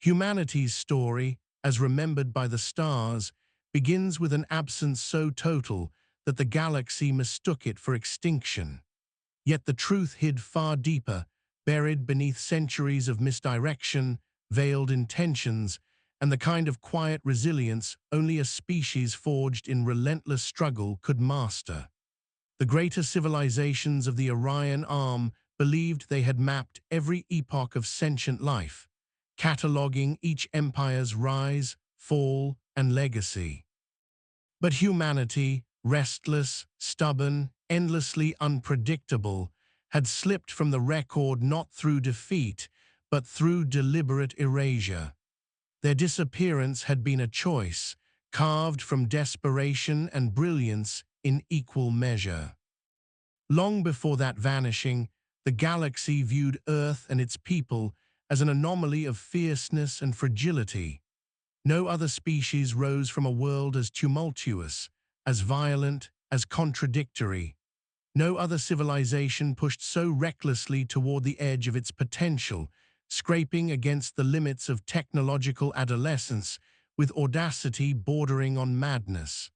Humanity's story, as remembered by the stars, begins with an absence so total that the galaxy mistook it for extinction. Yet the truth hid far deeper, buried beneath centuries of misdirection, veiled intentions, and the kind of quiet resilience only a species forged in relentless struggle could master. The greater civilizations of the Orion Arm believed they had mapped every epoch of sentient life, cataloging each empire's rise, fall, and legacy. But humanity, restless, stubborn, endlessly unpredictable, had slipped from the record not through defeat, but through deliberate erasure. Their disappearance had been a choice, carved from desperation and brilliance in equal measure. Long before that vanishing, the galaxy viewed Earth and its people as an anomaly of fierceness and fragility. No other species rose from a world as tumultuous, as violent, as contradictory. No other civilization pushed so recklessly toward the edge of its potential, scraping against the limits of technological adolescence with audacity bordering on madness.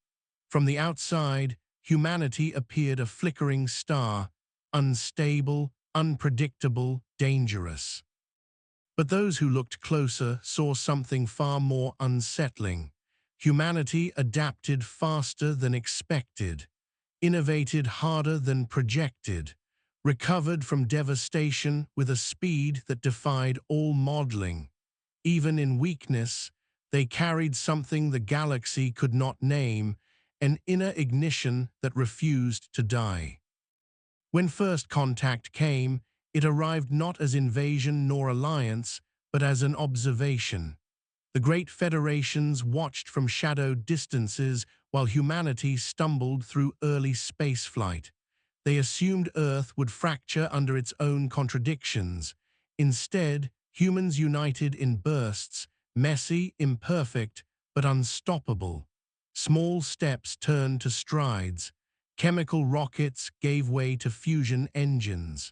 From the outside, humanity appeared a flickering star, unstable, unpredictable, dangerous. But those who looked closer saw something far more unsettling. Humanity adapted faster than expected, innovated harder than projected, recovered from devastation with a speed that defied all modeling. Even in weakness, they carried something the galaxy could not name, an inner ignition that refused to die. When first contact came, it arrived not as invasion nor alliance, but as an observation. The great federations watched from shadowed distances while humanity stumbled through early spaceflight. They assumed Earth would fracture under its own contradictions. Instead, humans united in bursts, messy, imperfect, but unstoppable. Small steps turned to strides. Chemical rockets gave way to fusion engines.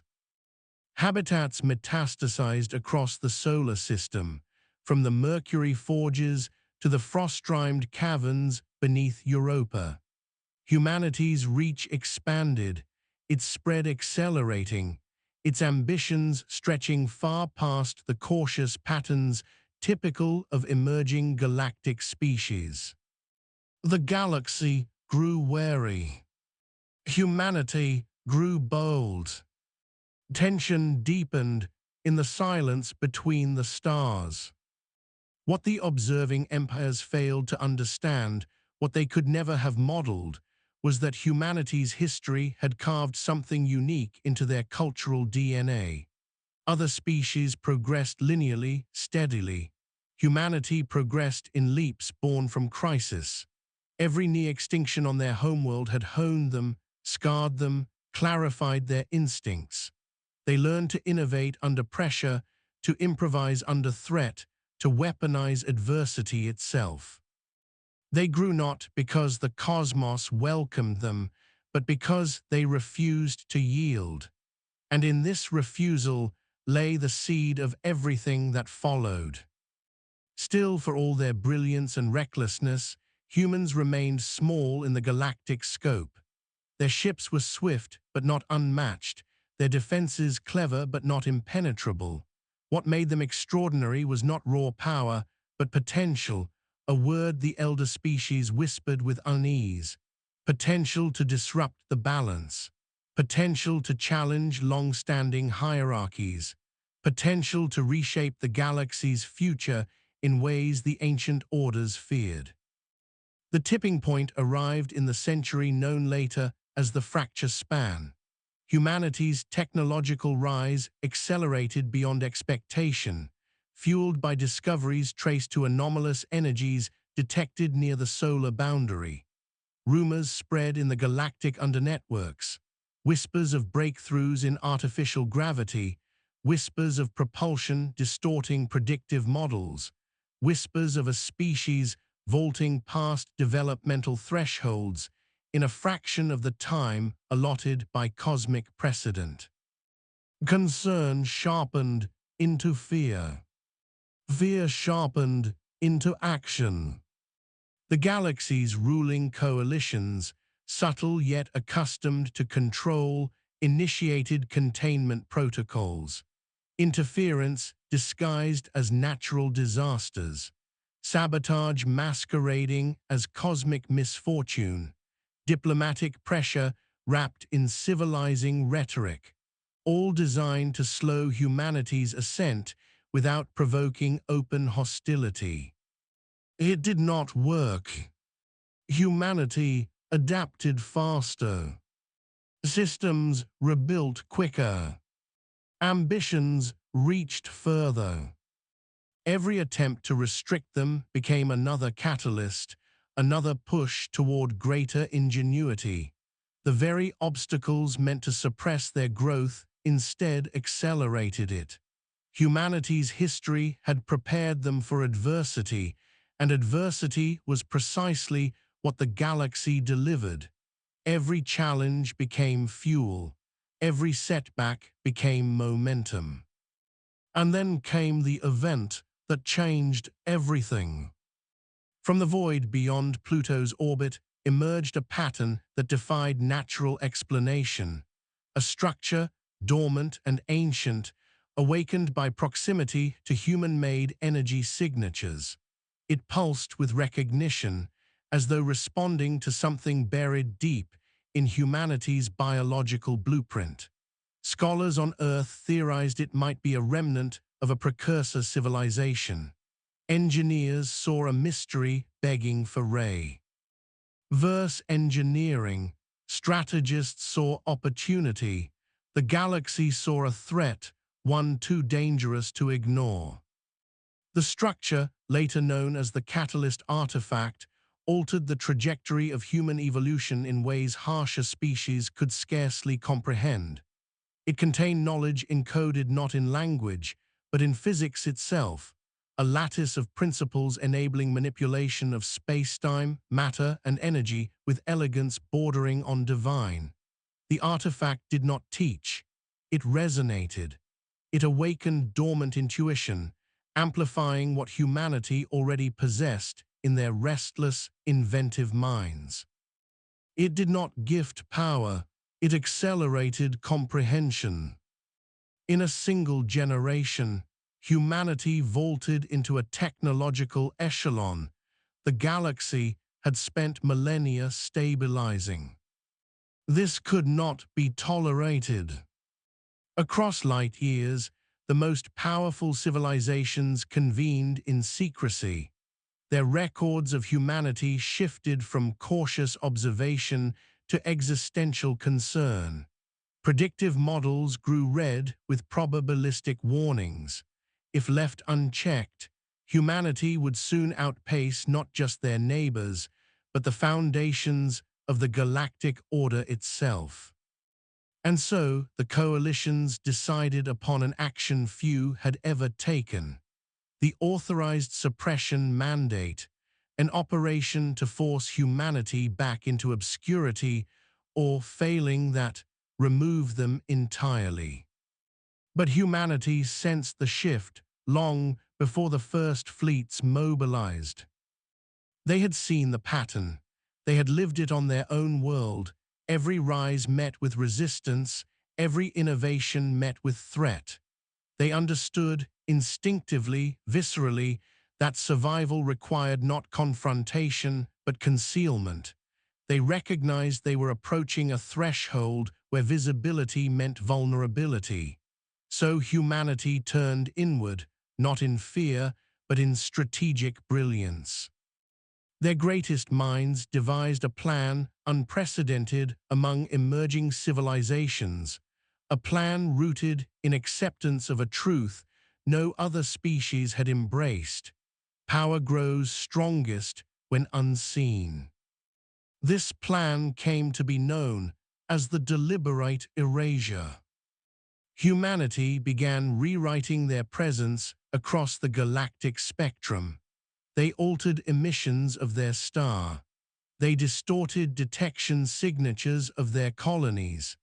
Habitats metastasized across the solar system, from the Mercury forges to the frost-rimed caverns beneath Europa. Humanity's reach expanded, its spread accelerating, its ambitions stretching far past the cautious patterns typical of emerging galactic species. The galaxy grew wary. Humanity grew bold. Tension deepened in the silence between the stars. What the observing empires failed to understand, what they could never have modeled, was that humanity's history had carved something unique into their cultural DNA. Other species progressed linearly, steadily. Humanity progressed in leaps born from crisis. Every near-extinction on their homeworld had honed them, scarred them, clarified their instincts. They learned to innovate under pressure, to improvise under threat, to weaponize adversity itself. They grew not because the cosmos welcomed them, but because they refused to yield. And in this refusal lay the seed of everything that followed. Still, for all their brilliance and recklessness, humans remained small in the galactic scope. Their ships were swift but not unmatched, their defenses clever but not impenetrable. What made them extraordinary was not raw power, but potential, a word the elder species whispered with unease. Potential to disrupt the balance. Potential to challenge long-standing hierarchies. Potential to reshape the galaxy's future in ways the ancient orders feared. The tipping point arrived in the century known later as the fracture span. Humanity's technological rise accelerated beyond expectation, fueled by discoveries traced to anomalous energies detected near the solar boundary. Rumors spread in the galactic undernetworks, whispers of breakthroughs in artificial gravity, whispers of propulsion distorting predictive models, whispers of a species vaulting past developmental thresholds in a fraction of the time allotted by cosmic precedent. Concern sharpened into fear. Fear sharpened into action. The galaxy's ruling coalitions, subtle yet accustomed to control, initiated containment protocols. Interference disguised as natural disasters. Sabotage masquerading as cosmic misfortune. Diplomatic pressure wrapped in civilizing rhetoric. All designed to slow humanity's ascent without provoking open hostility. It did not work. Humanity adapted faster. Systems rebuilt quicker. Ambitions reached further. Every attempt to restrict them became another catalyst, another push toward greater ingenuity. The very obstacles meant to suppress their growth instead accelerated it. Humanity's history had prepared them for adversity, and adversity was precisely what the galaxy delivered. Every challenge became fuel. Every setback became momentum. And then came the event that changed everything. From the void beyond Pluto's orbit emerged a pattern that defied natural explanation, a structure dormant and ancient, awakened by proximity to human-made energy signatures. It pulsed with recognition, as though responding to something buried deep in humanity's biological blueprint. Scholars on Earth theorized it might be a remnant of a precursor civilization. Engineers saw a mystery begging for ray. Verse engineering, strategists saw opportunity. The galaxy saw a threat, one too dangerous to ignore. The structure, later known as the catalyst artifact, altered the trajectory of human evolution in ways harsher species could scarcely comprehend. It contained knowledge encoded not in language, but in physics itself, a lattice of principles enabling manipulation of space-time, matter, and energy with elegance bordering on divine. The artifact did not teach. It resonated. It awakened dormant intuition, amplifying what humanity already possessed in their restless, inventive minds. It did not gift power, it accelerated comprehension. In a single generation, humanity vaulted into a technological echelon. The galaxy had spent millennia stabilizing. This could not be tolerated. Across light years, the most powerful civilizations convened in secrecy. Their records of humanity shifted from cautious observation to existential concern. Predictive models grew red with probabilistic warnings. If left unchecked, humanity would soon outpace not just their neighbors, but the foundations of the galactic order itself. And so, the coalitions decided upon an action few had ever taken: the authorized suppression mandate, an operation to force humanity back into obscurity, or, failing that, remove them entirely. But humanity sensed the shift long before the first fleets mobilized. They had seen the pattern. They had lived it on their own world. Every rise met with resistance, every innovation met with threat. They understood, instinctively, viscerally, that survival required not confrontation, but concealment. They recognized they were approaching a threshold where visibility meant vulnerability. So humanity turned inward, not in fear, but in strategic brilliance. Their greatest minds devised a plan unprecedented among emerging civilizations, a plan rooted in acceptance of a truth no other species had embraced. Power grows strongest when unseen. This plan came to be known as the deliberate erasure. Humanity began rewriting their presence across the galactic spectrum. They altered emissions of their star. They distorted detection signatures of their colonies.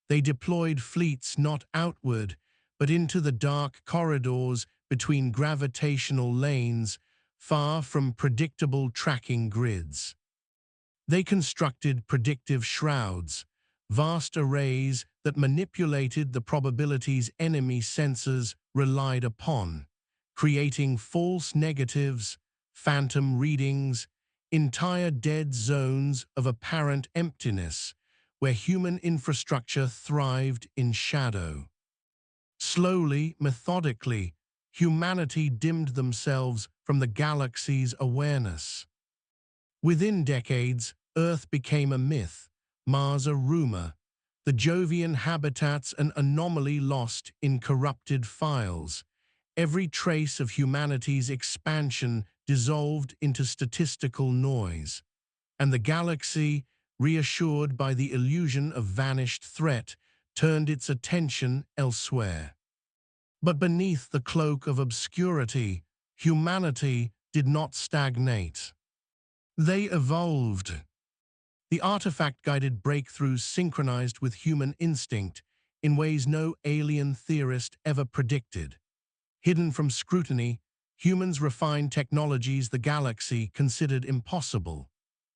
They deployed fleets not outward, but into the dark corridors between gravitational lanes, far from predictable tracking grids. They constructed predictive shrouds, vast arrays that manipulated the probabilities enemy sensors relied upon, creating false negatives, phantom readings, entire dead zones of apparent emptiness where human infrastructure thrived in shadow. Slowly, methodically, humanity dimmed themselves from the galaxy's awareness. Within decades, Earth became a myth, Mars a rumor, the Jovian habitats an anomaly lost in corrupted files. Every trace of humanity's expansion dissolved into statistical noise, and the galaxy, reassured by the illusion of vanished threat, turned its attention elsewhere. But beneath the cloak of obscurity, humanity did not stagnate. They evolved. The artifact-guided breakthroughs synchronized with human instinct in ways no alien theorist ever predicted. Hidden from scrutiny, humans refined technologies the galaxy considered impossible.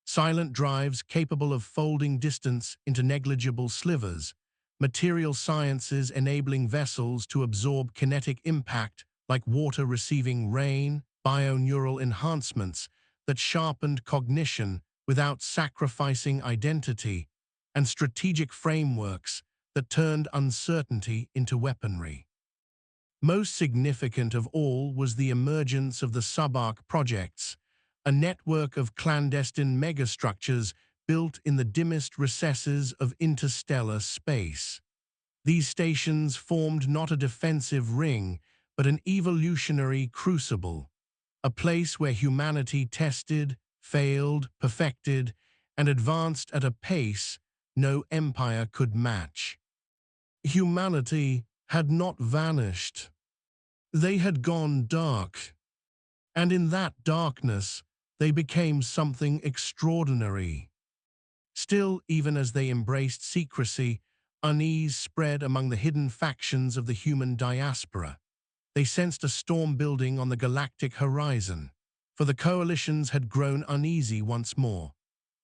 Silent drives capable of folding distance into negligible slivers, material sciences enabling vessels to absorb kinetic impact like water receiving rain, bioneural enhancements that sharpened cognition without sacrificing identity, and strategic frameworks that turned uncertainty into weaponry. Most significant of all was the emergence of the subarc projects, a network of clandestine megastructures built in the dimmest recesses of interstellar space. These stations formed not a defensive ring, but an evolutionary crucible, a place where humanity tested, failed, perfected, and advanced at a pace no empire could match. Humanity had not vanished. They had gone dark, and in that darkness, they became something extraordinary. Still, even as they embraced secrecy, unease spread among the hidden factions of the human diaspora. They sensed a storm building on the galactic horizon, for the coalitions had grown uneasy once more.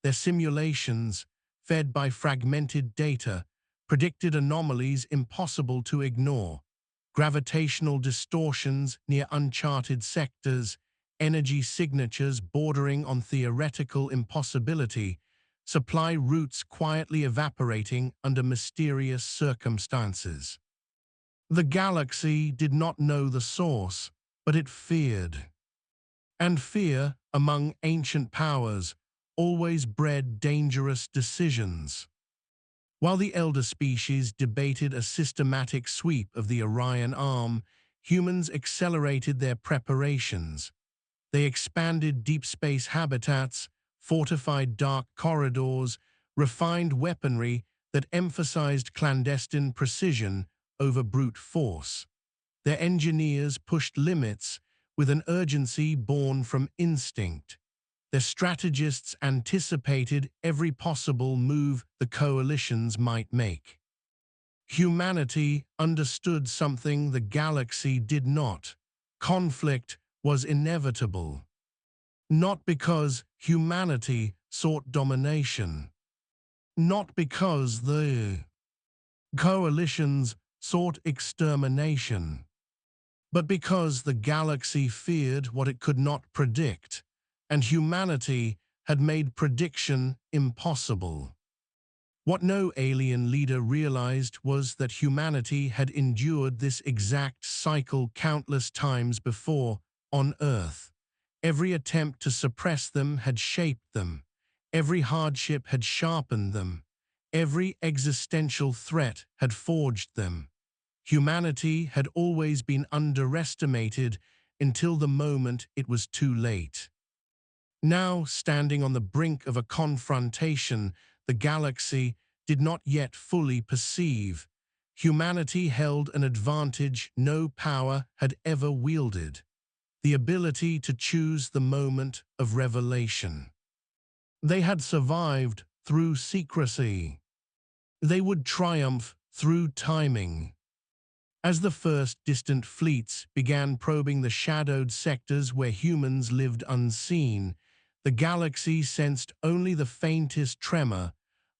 Their simulations, fed by fragmented data, predicted anomalies impossible to ignore. Gravitational distortions near uncharted sectors, energy signatures bordering on theoretical impossibility, supply routes quietly evaporating under mysterious circumstances. The galaxy did not know the source, but it feared. And fear, among ancient powers, always bred dangerous decisions. While the elder species debated a systematic sweep of the Orion Arm, humans accelerated their preparations. They expanded deep space habitats, fortified dark corridors, refined weaponry that emphasized clandestine precision over brute force. Their engineers pushed limits with an urgency born from instinct. Their strategists anticipated every possible move the coalitions might make. Humanity understood something the galaxy did not. Conflict was inevitable. Not because humanity sought domination. Not because the coalitions sought extermination. But because the galaxy feared what it could not predict, and humanity had made prediction impossible. What no alien leader realized was that humanity had endured this exact cycle countless times before on Earth. Every attempt to suppress them had shaped them. Every hardship had sharpened them. Every existential threat had forged them. Humanity had always been underestimated until the moment it was too late. Now, standing on the brink of a confrontation the galaxy did not yet fully perceive, humanity held an advantage no power had ever wielded: the ability to choose the moment of revelation. They had survived through secrecy. They would triumph through timing. As the first distant fleets began probing the shadowed sectors where humans lived unseen, the galaxy sensed only the faintest tremor,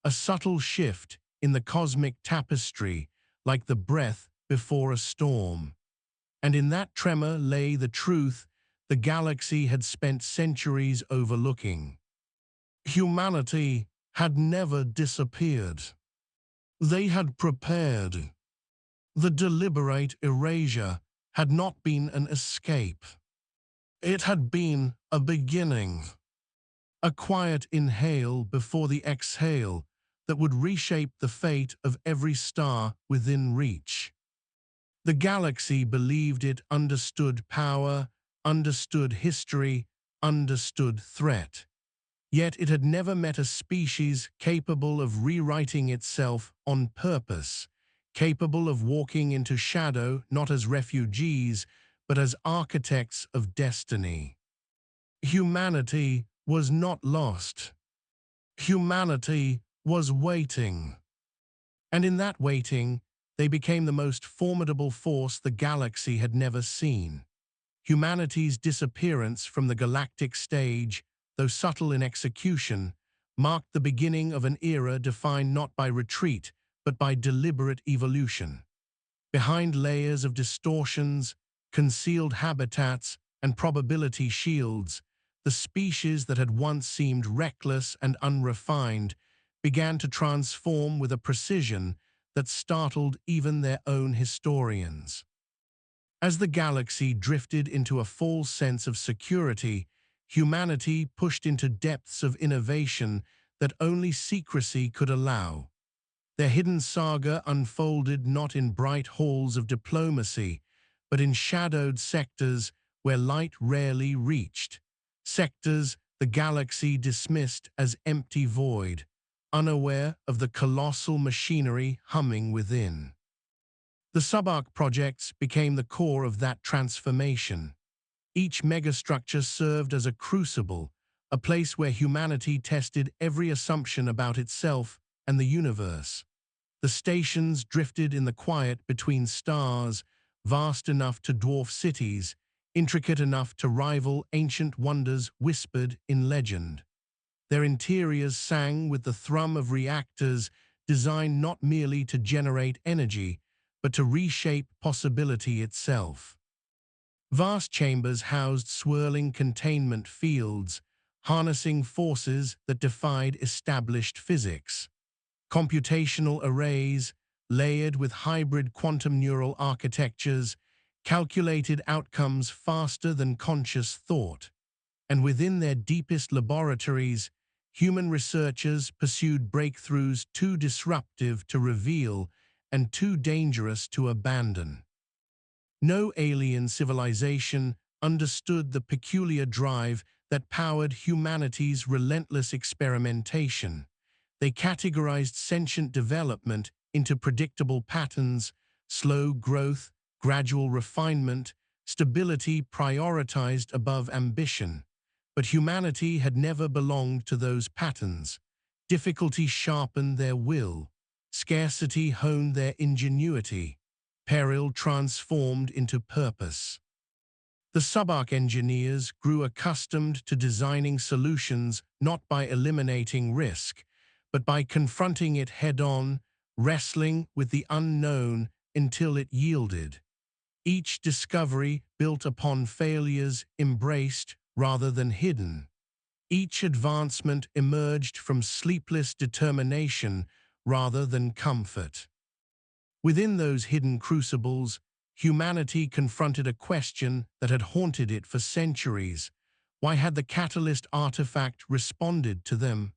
a subtle shift in the cosmic tapestry, like the breath before a storm. And in that tremor lay the truth the galaxy had spent centuries overlooking. Humanity had never disappeared. They had prepared. The deliberate erasure had not been an escape. It had been a beginning, a quiet inhale before the exhale that would reshape the fate of every star within reach. The galaxy believed it understood power, understood history, understood threat. Yet it had never met a species capable of rewriting itself on purpose, capable of walking into shadow not as refugees, but as architects of destiny. Humanity was not lost. Humanity was waiting. And in that waiting, they became the most formidable force the galaxy had never seen. Humanity's disappearance from the galactic stage, though subtle in execution, marked the beginning of an era defined not by retreat, but by deliberate evolution. Behind layers of distortions, concealed habitats, and probability shields, the species that had once seemed reckless and unrefined began to transform with a precision that startled even their own historians. As the galaxy drifted into a false sense of security, humanity pushed into depths of innovation that only secrecy could allow. Their hidden saga unfolded not in bright halls of diplomacy, but in shadowed sectors where light rarely reached. Sectors the galaxy dismissed as empty void, unaware of the colossal machinery humming within. The subarc projects became the core of that transformation. Each megastructure served as a crucible, a place where humanity tested every assumption about itself and the universe. The stations drifted in the quiet between stars, vast enough to dwarf cities, intricate enough to rival ancient wonders whispered in legend. Their interiors sang with the thrum of reactors designed not merely to generate energy, but to reshape possibility itself. Vast chambers housed swirling containment fields, harnessing forces that defied established physics. Computational arrays, layered with hybrid quantum neural architectures, calculated outcomes faster than conscious thought. And within their deepest laboratories, human researchers pursued breakthroughs too disruptive to reveal and too dangerous to abandon. No alien civilization understood the peculiar drive that powered humanity's relentless experimentation. They categorized sentient development into predictable patterns, slow growth, gradual refinement, stability prioritized above ambition. But humanity had never belonged to those patterns. Difficulty sharpened their will. Scarcity honed their ingenuity. Peril transformed into purpose. The subarc engineers grew accustomed to designing solutions not by eliminating risk, but by confronting it head-on, wrestling with the unknown until it yielded. Each discovery built upon failures embraced rather than hidden. Each advancement emerged from sleepless determination rather than comfort. Within those hidden crucibles, humanity confronted a question that had haunted it for centuries. Why had the catalyst artifact responded to them?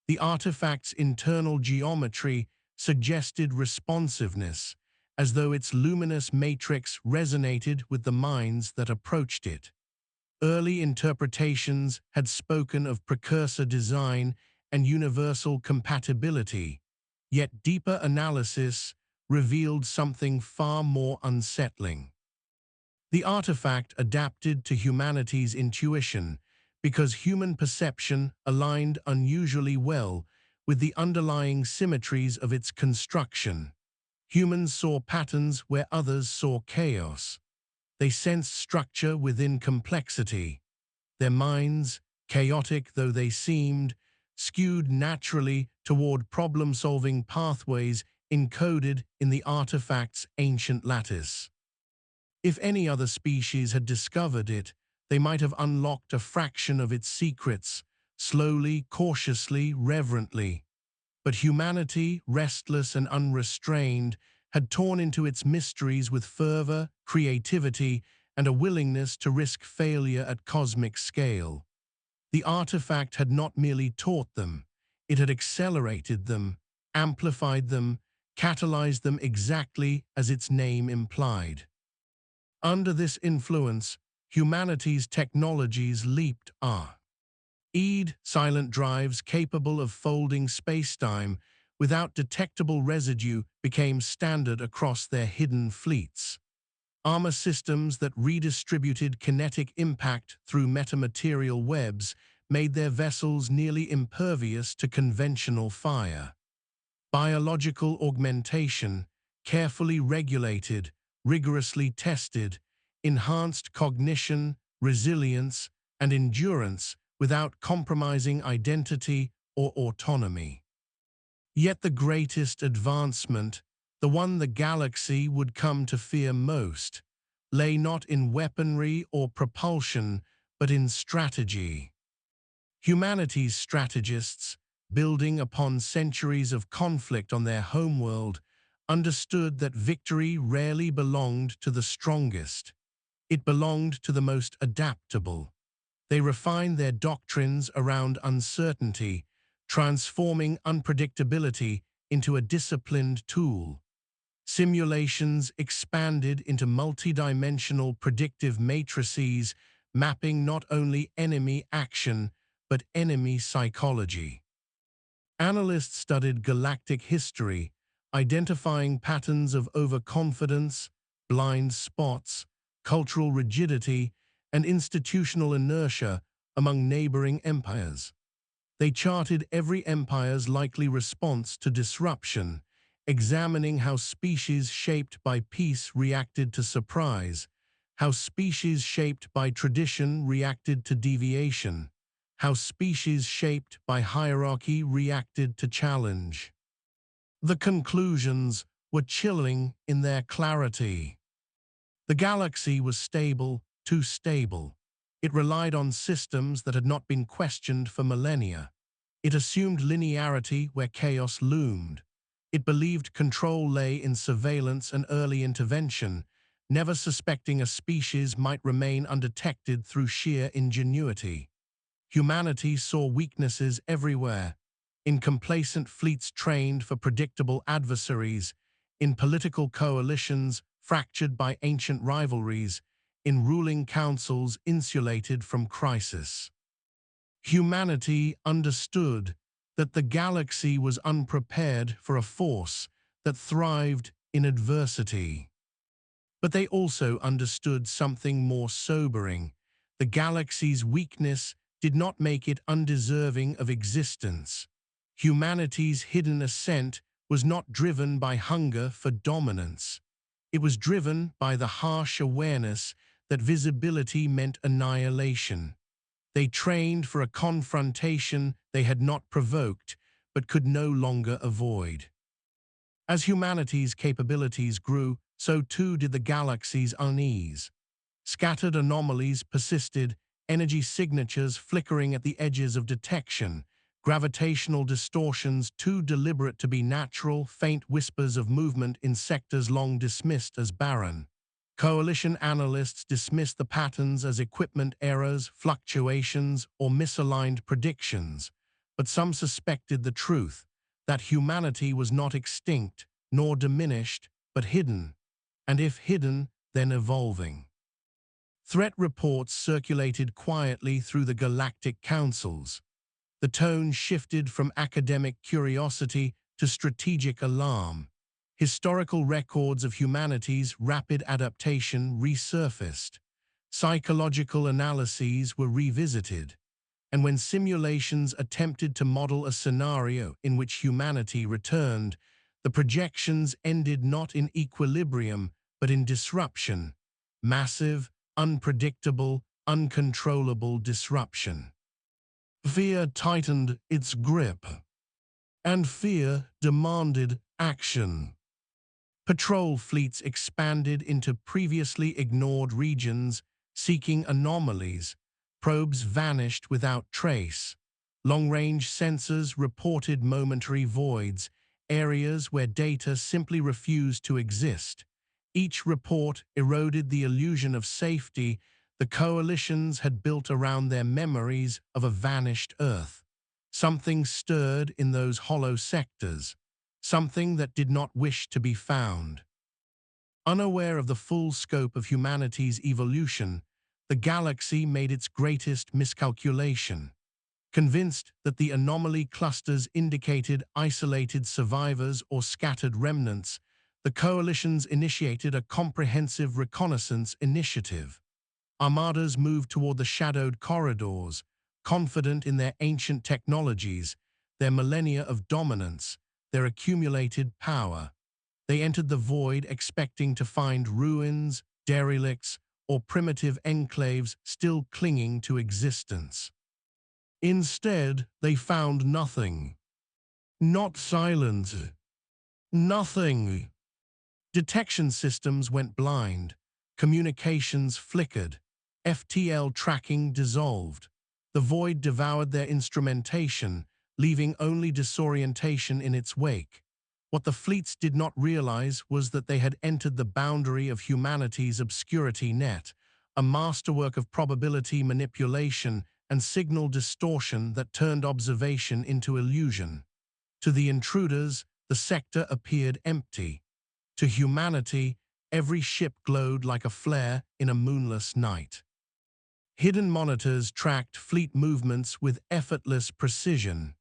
The artifact's internal geometry suggested responsiveness, as though its luminous matrix resonated with the minds that approached it. Early interpretations had spoken of precursor design and universal compatibility, yet deeper analysis revealed something far more unsettling. The artifact adapted to humanity's intuition because human perception aligned unusually well with the underlying symmetries of its construction. Humans saw patterns where others saw chaos. They sensed structure within complexity. Their minds, chaotic though they seemed, skewed naturally toward problem-solving pathways encoded in the artifact's ancient lattice. If any other species had discovered it, they might have unlocked a fraction of its secrets, slowly, cautiously, reverently. But humanity, restless and unrestrained, had torn into its mysteries with fervor, creativity, and a willingness to risk failure at cosmic scale. The artifact had not merely taught them, it had accelerated them, amplified them, catalyzed them exactly as its name implied. Under this influence, humanity's technologies leaped silent drives capable of folding spacetime without detectable residue became standard across their hidden fleets. Armor systems that redistributed kinetic impact through metamaterial webs made their vessels nearly impervious to conventional fire. Biological augmentation, carefully regulated, rigorously tested, enhanced cognition, resilience, and endurance without compromising identity or autonomy. Yet the greatest advancement, the one the galaxy would come to fear most, lay not in weaponry or propulsion, but in strategy. Humanity's strategists, building upon centuries of conflict on their homeworld, understood that victory rarely belonged to the strongest. It belonged to the most adaptable. They refined their doctrines around uncertainty, transforming unpredictability into a disciplined tool. Simulations expanded into multidimensional predictive matrices, mapping not only enemy action, but enemy psychology. Analysts studied galactic history, identifying patterns of overconfidence, blind spots, cultural rigidity, and institutional inertia among neighboring empires. They charted every empire's likely response to disruption, examining how species shaped by peace reacted to surprise, how species shaped by tradition reacted to deviation, how species shaped by hierarchy reacted to challenge. The conclusions were chilling in their clarity. The galaxy was stable, too stable. It relied on systems that had not been questioned for millennia. It assumed linearity where chaos loomed. It believed control lay in surveillance and early intervention, never suspecting a species might remain undetected through sheer ingenuity. Humanity saw weaknesses everywhere, in complacent fleets trained for predictable adversaries, in political coalitions fractured by ancient rivalries, in ruling councils insulated from crisis. Humanity understood that the galaxy was unprepared for a force that thrived in adversity. But they also understood something more sobering. The galaxy's weakness did not make it undeserving of existence. Humanity's hidden ascent was not driven by hunger for dominance. It was driven by the harsh awareness that visibility meant annihilation. They trained for a confrontation they had not provoked, but could no longer avoid. As humanity's capabilities grew, so too did the galaxy's unease. Scattered anomalies persisted, energy signatures flickering at the edges of detection, gravitational distortions too deliberate to be natural, faint whispers of movement in sectors long dismissed as barren. Coalition analysts dismissed the patterns as equipment errors, fluctuations, or misaligned predictions, but some suspected the truth, that humanity was not extinct, nor diminished, but hidden, and if hidden, then evolving. Threat reports circulated quietly through the galactic councils. The tone shifted from academic curiosity to strategic alarm. Historical records of humanity's rapid adaptation resurfaced. Psychological analyses were revisited. And when simulations attempted to model a scenario in which humanity returned, The projections ended not in equilibrium, but in disruption. Massive, unpredictable, uncontrollable disruption. Fear tightened its grip, and fear demanded action. Patrol fleets expanded into previously ignored regions, seeking anomalies. Probes vanished without trace. Long-range sensors reported momentary voids, areas where data simply refused to exist. Each report eroded the illusion of safety the coalitions had built around their memories of a vanished Earth. Something stirred in those hollow sectors, something that did not wish to be found. Unaware of the full scope of humanity's evolution, the galaxy made its greatest miscalculation. Convinced that the anomaly clusters indicated isolated survivors or scattered remnants, the coalitions initiated a comprehensive reconnaissance initiative. Armadas moved toward the shadowed corridors, confident in their ancient technologies, their millennia of dominance, their accumulated power. They entered the void expecting to find ruins, derelicts, or primitive enclaves still clinging to existence. Instead, they found nothing. Not silence. Nothing. Detection systems went blind. Communications flickered. FTL tracking dissolved. The void devoured their instrumentation, leaving only disorientation in its wake. What the fleets did not realize was that they had entered the boundary of humanity's obscurity net, a masterwork of probability manipulation and signal distortion that turned observation into illusion. To the intruders, the sector appeared empty. To humanity, every ship glowed like a flare in a moonless night. Hidden monitors tracked fleet movements with effortless precision.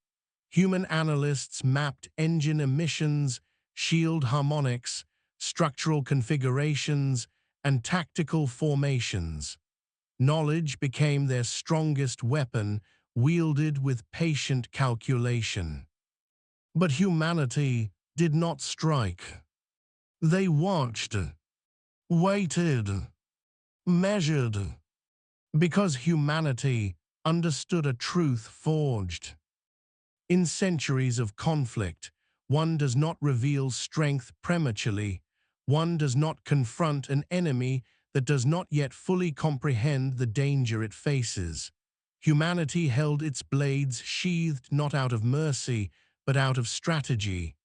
Human analysts mapped engine emissions, shield harmonics, structural configurations, and tactical formations. Knowledge became their strongest weapon, wielded with patient calculation. But humanity did not strike. They watched, waited, measured, because humanity understood a truth forged. In centuries of conflict, one does not reveal strength prematurely. One does not confront an enemy that does not yet fully comprehend the danger it faces. Humanity held its blades sheathed not out of mercy, but out of strategy.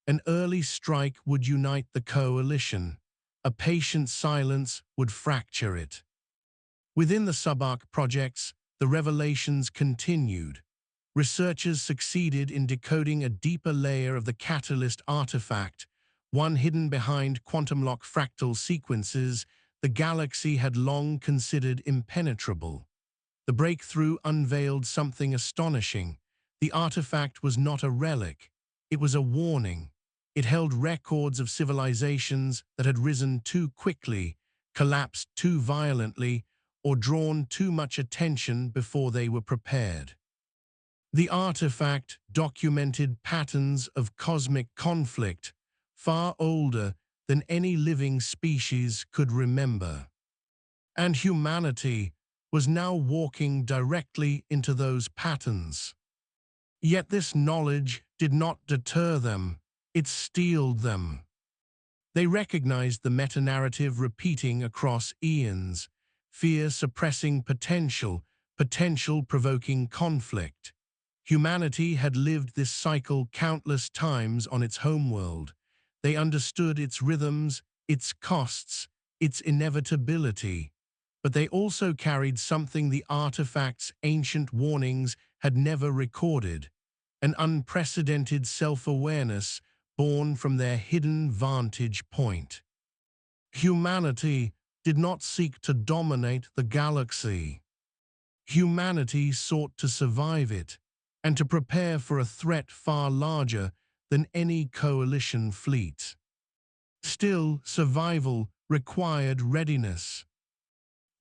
An early strike would unite the coalition. A patient silence would fracture it. Within the subarc projects, the revelations continued. Researchers succeeded in decoding a deeper layer of the catalyst artifact, one hidden behind quantum lock fractal sequences the galaxy had long considered impenetrable. The breakthrough unveiled something astonishing. The artifact was not a relic. It was a warning. It held records of civilizations that had risen too quickly, collapsed too violently, or drawn too much attention before they were prepared. The artifact documented patterns of cosmic conflict, far older than any living species could remember. And humanity was now walking directly into those patterns. Yet this knowledge did not deter them, it steeled them. They recognized the meta-narrative repeating across eons, fear suppressing potential, potential provoking conflict. Humanity had lived this cycle countless times on its homeworld. They understood its rhythms, its costs, its inevitability. But they also carried something the artifact's ancient warnings had never recorded, an unprecedented self-awareness born from their hidden vantage point. Humanity did not seek to dominate the galaxy. Humanity sought to survive it, and to prepare for a threat far larger than any coalition fleet. Still, survival required readiness.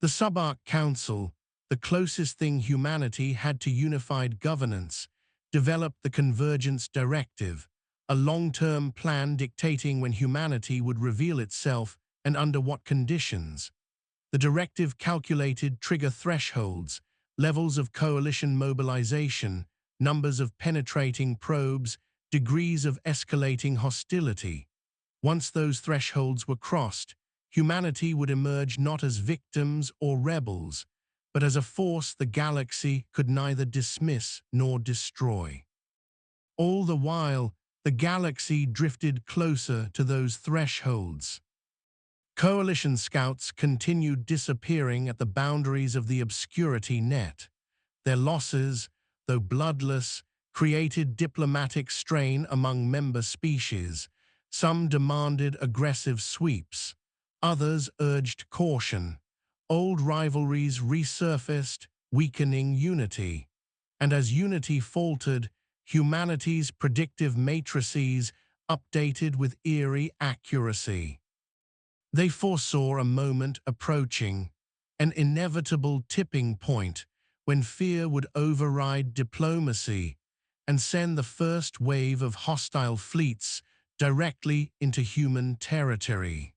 The Subarc Council, the closest thing humanity had to unified governance, developed the Convergence Directive, a long-term plan dictating when humanity would reveal itself and under what conditions. The directive calculated trigger thresholds, levels of coalition mobilization, numbers of penetrating probes, degrees of escalating hostility. Once those thresholds were crossed, humanity would emerge not as victims or rebels, but as a force the galaxy could neither dismiss nor destroy. All the while, the galaxy drifted closer to those thresholds. Coalition scouts continued disappearing at the boundaries of the obscurity net. Their losses, though bloodless, created diplomatic strain among member species. Some demanded aggressive sweeps. Others urged caution. Old rivalries resurfaced, weakening unity. And as unity faltered, humanity's predictive matrices updated with eerie accuracy. They foresaw a moment approaching, an inevitable tipping point when fear would override diplomacy and send the first wave of hostile fleets directly into human territory.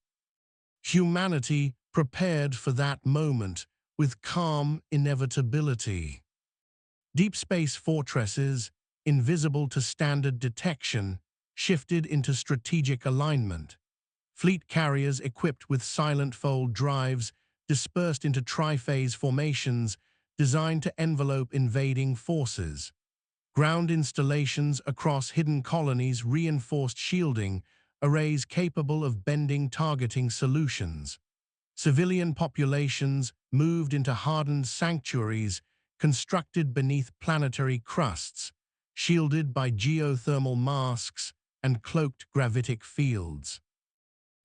Humanity prepared for that moment with calm inevitability. Deep space fortresses, invisible to standard detection, shifted into strategic alignment. Fleet carriers equipped with silent fold drives dispersed into triphase formations designed to envelope invading forces. Ground installations across hidden colonies reinforced shielding, arrays capable of bending targeting solutions. Civilian populations moved into hardened sanctuaries constructed beneath planetary crusts, shielded by geothermal masks and cloaked gravitic fields.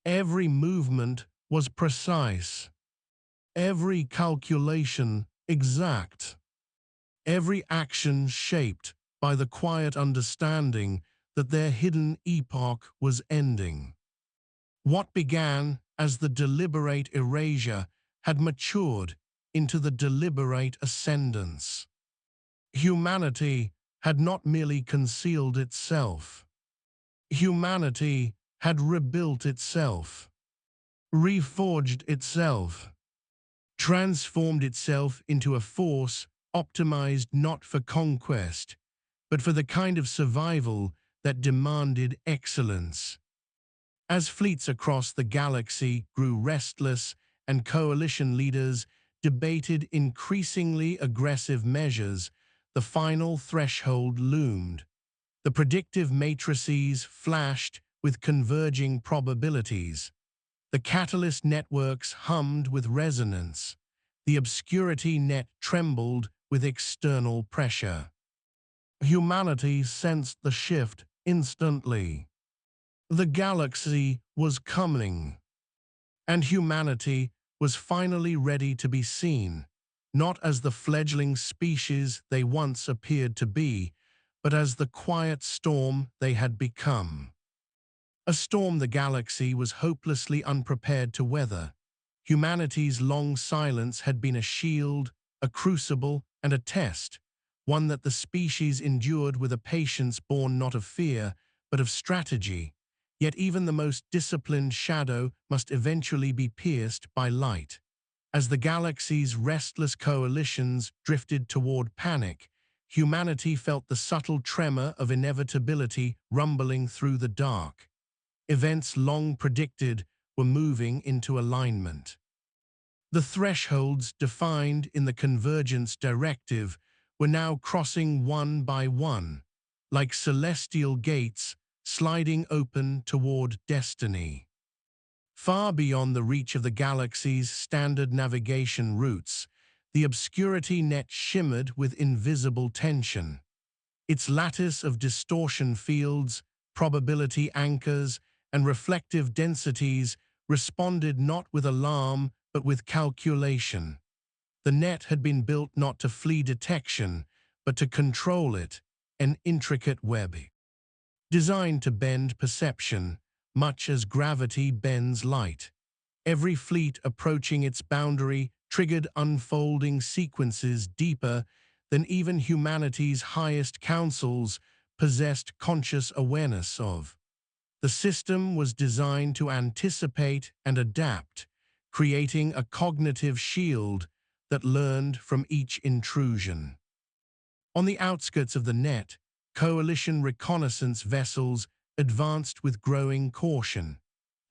Every movement was precise, every calculation exact, every action shaped by the quiet understanding that their hidden epoch was ending. What began as the deliberate erasure had matured into the deliberate ascendance. Humanity had not merely concealed itself. Humanity had rebuilt itself, reforged itself, transformed itself into a force optimized not for conquest, but for the kind of survival that demanded excellence. As fleets across the galaxy grew restless and coalition leaders debated increasingly aggressive measures, the final threshold loomed. The predictive matrices flashed with converging probabilities. The catalyst networks hummed with resonance. The obscurity net trembled with external pressure. Humanity sensed the shift instantly. The galaxy was coming, and humanity was finally ready to be seen, not as the fledgling species they once appeared to be, but as the quiet storm they had become. A storm the galaxy was hopelessly unprepared to weather. Humanity's long silence had been a shield, a crucible, and a test, one that the species endured with a patience born not of fear, but of strategy. Yet even the most disciplined shadow must eventually be pierced by light. As the galaxy's restless coalitions drifted toward panic, humanity felt the subtle tremor of inevitability rumbling through the dark. Events long predicted were moving into alignment. The thresholds defined in the convergence directive were now crossing one by one, like celestial gates sliding open toward destiny. Far beyond the reach of the galaxy's standard navigation routes, the obscurity net shimmered with invisible tension. Its lattice of distortion fields, probability anchors, and reflective densities responded not with alarm but with calculation. The net had been built not to flee detection, but to control it, an intricate web designed to bend perception, much as gravity bends light. Every fleet approaching its boundary triggered unfolding sequences deeper than even humanity's highest councils, possessed conscious awareness of. The system was designed to anticipate and adapt, creating a cognitive shield that learned from each intrusion. On the outskirts of the net, coalition reconnaissance vessels advanced with growing caution.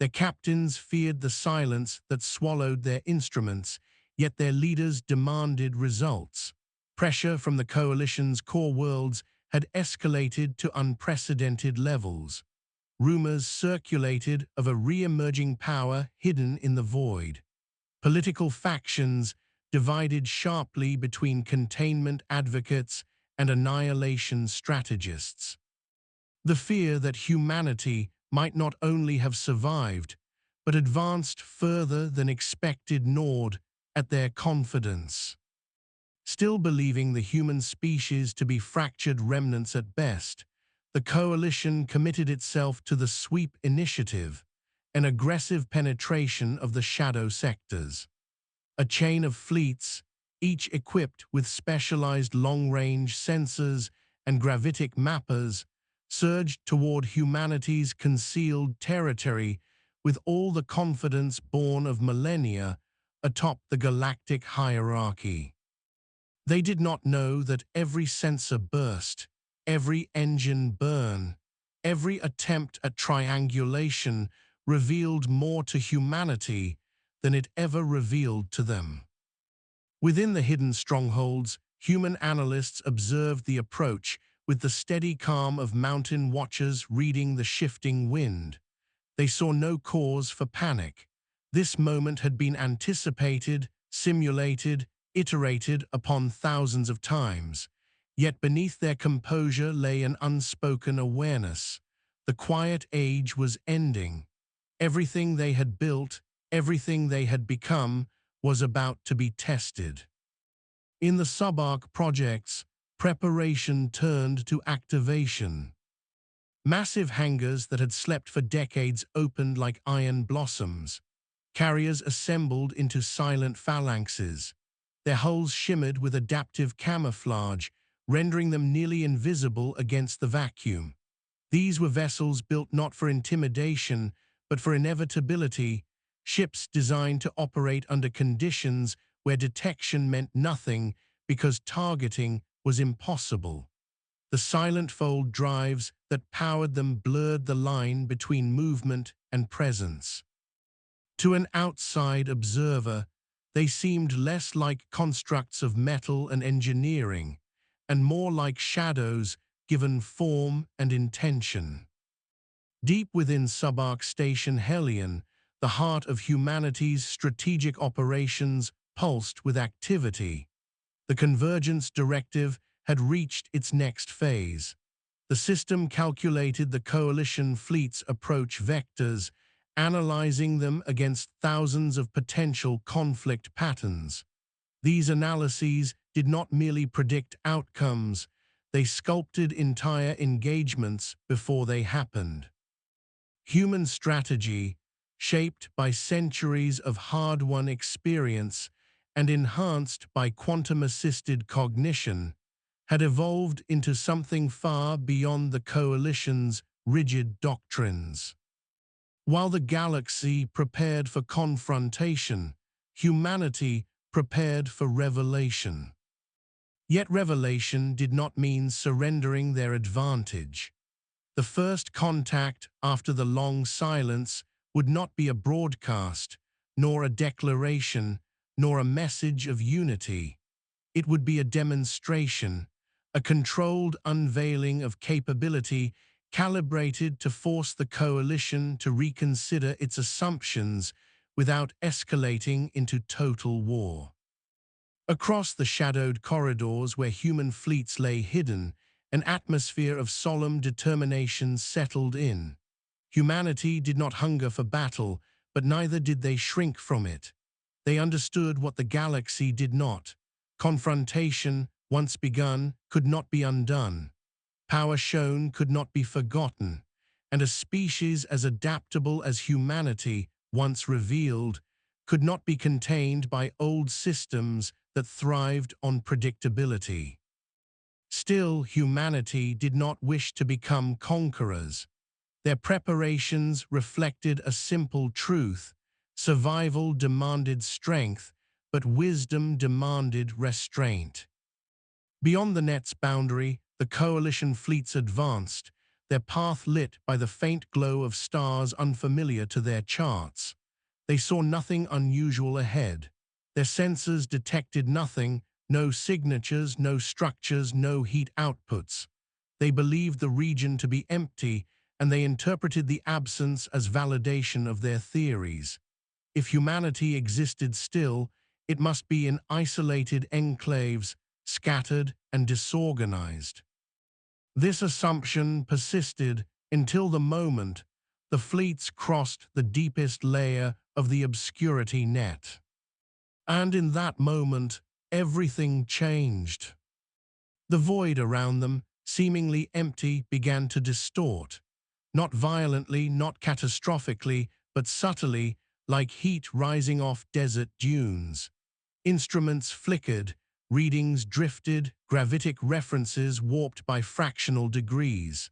Their captains feared the silence that swallowed their instruments, yet their leaders demanded results. Pressure from the coalition's core worlds had escalated to unprecedented levels. Rumors circulated of a re-emerging power hidden in the void. Political factions divided sharply between containment advocates and annihilation strategists. The fear that humanity might not only have survived, but advanced further than expected gnawed at their confidence. Still believing the human species to be fractured remnants at best, the coalition committed itself to the Sweep Initiative, an aggressive penetration of the shadow sectors. A chain of fleets, each equipped with specialized long-range sensors and gravitic mappers, surged toward humanity's concealed territory with all the confidence born of millennia atop the galactic hierarchy. They did not know that every sensor burst, every engine burn, every attempt at triangulation revealed more to humanity than it ever revealed to them. Within the hidden strongholds, human analysts observed the approach with the steady calm of mountain watchers reading the shifting wind. They saw no cause for panic. This moment had been anticipated, simulated, iterated upon thousands of times. Yet beneath their composure lay an unspoken awareness. The quiet age was ending. Everything they had built, everything they had become, was about to be tested. In the subarc projects, preparation turned to activation. Massive hangars that had slept for decades opened like iron blossoms. Carriers assembled into silent phalanxes. Their hulls shimmered with adaptive camouflage, rendering them nearly invisible against the vacuum. These were vessels built not for intimidation, but for inevitability, ships designed to operate under conditions where detection meant nothing because targeting was impossible. The silent fold drives that powered them blurred the line between movement and presence. To an outside observer, they seemed less like constructs of metal and engineering, and more like shadows given form and intention. Deep within subarc Station Hellion, the heart of humanity's strategic operations pulsed with activity. The Convergence Directive had reached its next phase. The system calculated the coalition fleet's approach vectors, analyzing them against thousands of potential conflict patterns. These analyses did not merely predict outcomes, they sculpted entire engagements before they happened. Human strategy, shaped by centuries of hard-won experience and enhanced by quantum-assisted cognition, had evolved into something far beyond the coalition's rigid doctrines. While the galaxy prepared for confrontation, humanity prepared for revelation. Yet revelation did not mean surrendering their advantage. The first contact after the long silence would not be a broadcast, nor a declaration, nor a message of unity. It would be a demonstration, a controlled unveiling of capability calibrated to force the coalition to reconsider its assumptions without escalating into total war. Across the shadowed corridors where human fleets lay hidden, an atmosphere of solemn determination settled in. Humanity did not hunger for battle, but neither did they shrink from it. They understood what the galaxy did not. Confrontation, once begun, could not be undone. Power shown could not be forgotten, and a species as adaptable as humanity, once revealed, could not be contained by old systems that thrived on predictability. Still, humanity did not wish to become conquerors. Their preparations reflected a simple truth: survival demanded strength, but wisdom demanded restraint. Beyond the net's boundary, the coalition fleets advanced, their path lit by the faint glow of stars unfamiliar to their charts. They saw nothing unusual ahead. Their sensors detected nothing: no signatures, no structures, no heat outputs. They believed the region to be empty, and they interpreted the absence as validation of their theories. If humanity existed still, it must be in isolated enclaves, scattered and disorganized. This assumption persisted until the moment the fleets crossed the deepest layer of the obscurity net. And in that moment, everything changed. The void around them, seemingly empty, began to distort. Not violently, not catastrophically, but subtly, like heat rising off desert dunes. Instruments flickered, readings drifted, gravitic references warped by fractional degrees.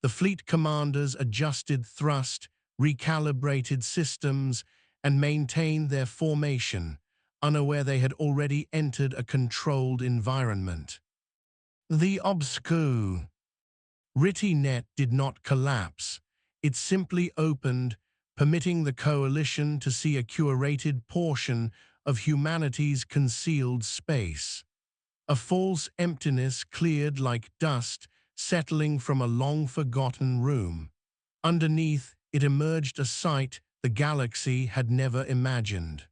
The fleet commanders adjusted thrust, recalibrated systems, and maintained their formation, unaware they had already entered a controlled environment. The obscure, Ritty net did not collapse. It simply opened, permitting the coalition to see a curated portion of humanity's concealed space. A false emptiness cleared like dust settling from a long-forgotten room. Underneath, it emerged a sight the galaxy had never imagined.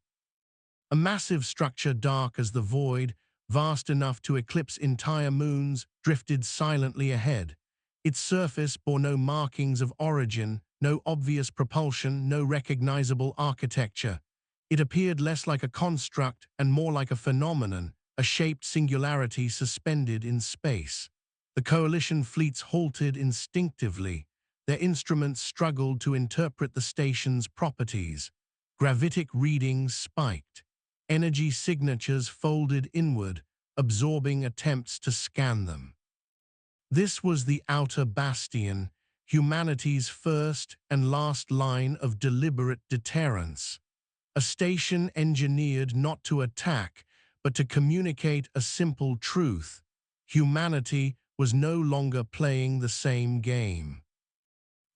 A massive structure dark as the void, vast enough to eclipse entire moons, drifted silently ahead. Its surface bore no markings of origin, no obvious propulsion, no recognizable architecture. It appeared less like a construct and more like a phenomenon, a shaped singularity suspended in space. The coalition fleets halted instinctively. Their instruments struggled to interpret the station's properties. Gravitic readings spiked. Energy signatures folded inward, absorbing attempts to scan them. This was the outer bastion, humanity's first and last line of deliberate deterrence. A station engineered not to attack, but to communicate a simple truth: humanity was no longer playing the same game.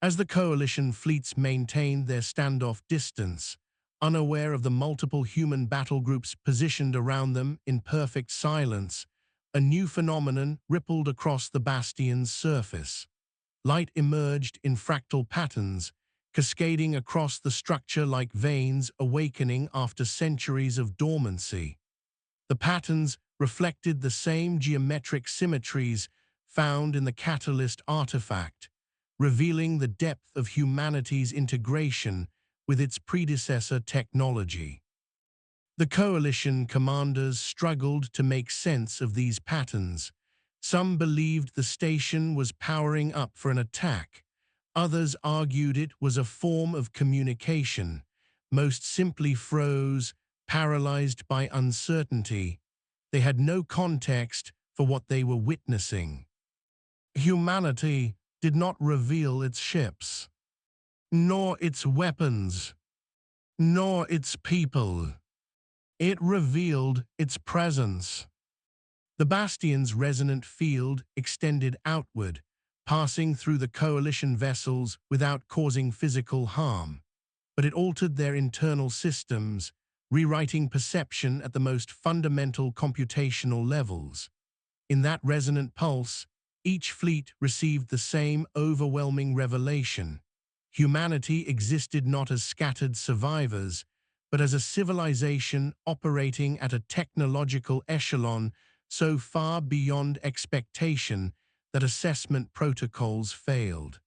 As the coalition fleets maintained their standoff distance, unaware of the multiple human battle groups positioned around them in perfect silence, a new phenomenon rippled across the bastion's surface. Light emerged in fractal patterns, cascading across the structure like veins awakening after centuries of dormancy. The patterns reflected the same geometric symmetries found in the Catalyst artifact, revealing the depth of humanity's integration with its predecessor technology. The coalition commanders struggled to make sense of these patterns. Some believed the station was powering up for an attack. Others argued it was a form of communication. Most simply froze, paralyzed by uncertainty. They had no context for what they were witnessing. Humanity did not reveal its ships, nor its weapons, nor its people. It revealed its presence. The bastion's resonant field extended outward, passing through the coalition vessels without causing physical harm. But it altered their internal systems, rewriting perception at the most fundamental computational levels. In that resonant pulse, each fleet received the same overwhelming revelation: humanity existed not as scattered survivors, but as a civilization operating at a technological echelon so far beyond expectation that assessment protocols failed.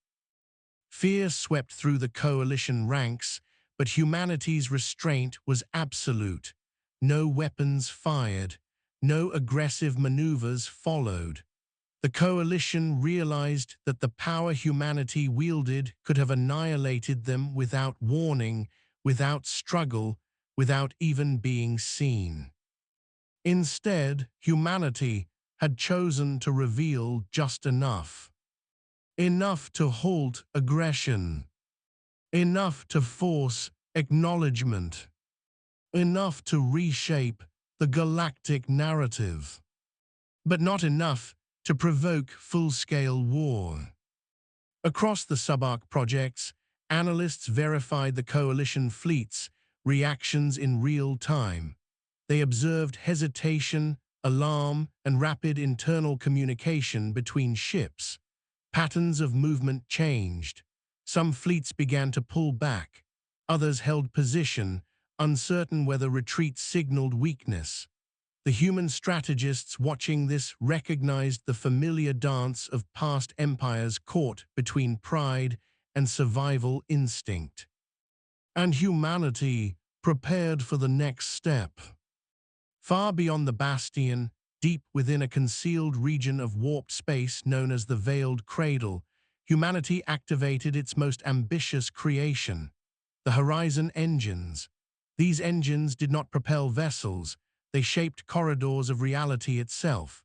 Fear swept through the coalition ranks, but humanity's restraint was absolute. No weapons fired, no aggressive maneuvers followed. The coalition realized that the power humanity wielded could have annihilated them without warning, without struggle, without even being seen. Instead, humanity, had chosen to reveal just enough. Enough to halt aggression. Enough to force acknowledgement. Enough to reshape the galactic narrative. But not enough to provoke full-scale war. Across the subarc projects, analysts verified the coalition fleet's reactions in real time. They observed hesitation, alarm, and rapid internal communication between ships. Patterns of movement changed. Some fleets began to pull back. Others held position, uncertain whether retreat signaled weakness. The human strategists watching this recognized the familiar dance of past empires caught between pride and survival instinct. And humanity prepared for the next step. Far beyond the bastion, deep within a concealed region of warped space known as the Veiled Cradle, humanity activated its most ambitious creation, the Horizon engines. These engines did not propel vessels, they shaped corridors of reality itself.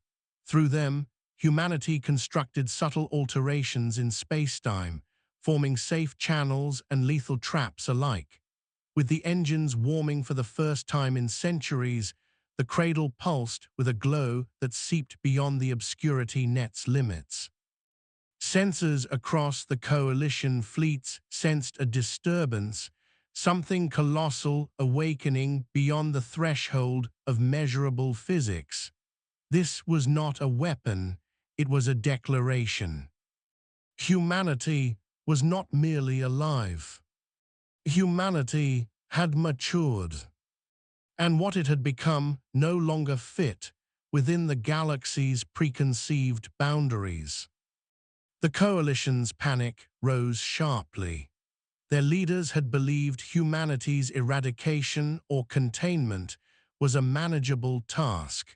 Through them, humanity constructed subtle alterations in space-time, forming safe channels and lethal traps alike. With the engines warming for the first time in centuries, the cradle pulsed with a glow that seeped beyond the obscurity net's limits. Sensors across the coalition fleets sensed a disturbance, something colossal awakening beyond the threshold of measurable physics. This was not a weapon, it was a declaration. Humanity was not merely alive. Humanity had matured, and what it had become no longer fit within the galaxy's preconceived boundaries. The coalition's panic rose sharply. Their leaders had believed humanity's eradication or containment was a manageable task.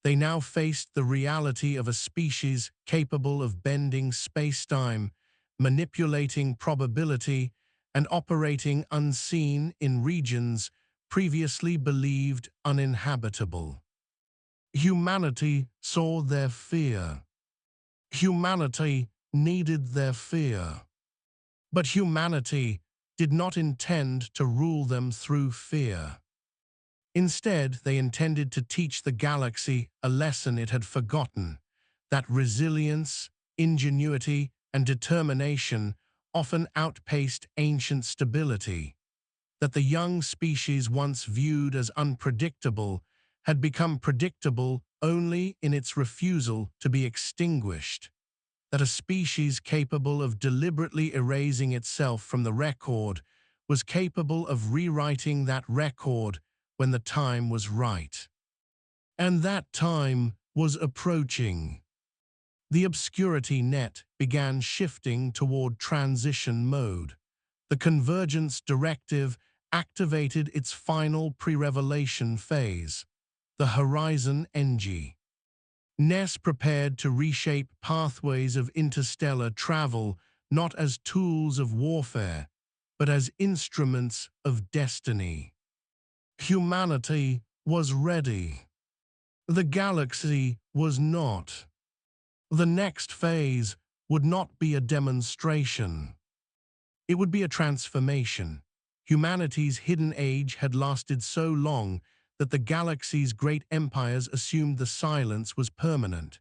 They now faced the reality of a species capable of bending space-time, manipulating probability, and operating unseen in regions previously believed uninhabitable. Humanity saw their fear. Humanity needed their fear. But humanity did not intend to rule them through fear. Instead, they intended to teach the galaxy a lesson it had forgotten, that resilience, ingenuity, and determination often outpaced ancient stability, that the young species once viewed as unpredictable had become predictable only in its refusal to be extinguished, that a species capable of deliberately erasing itself from the record was capable of rewriting that record when the time was right. And that time was approaching. The obscurity net began shifting toward transition mode. The convergence directive activated its final pre-revelation phase, the Horizon NG. NES prepared to reshape pathways of interstellar travel not as tools of warfare, but as instruments of destiny. Humanity was ready. The galaxy was not. The next phase would not be a demonstration. It would be a transformation. Humanity's hidden age had lasted so long that the galaxy's great empires assumed the silence was permanent.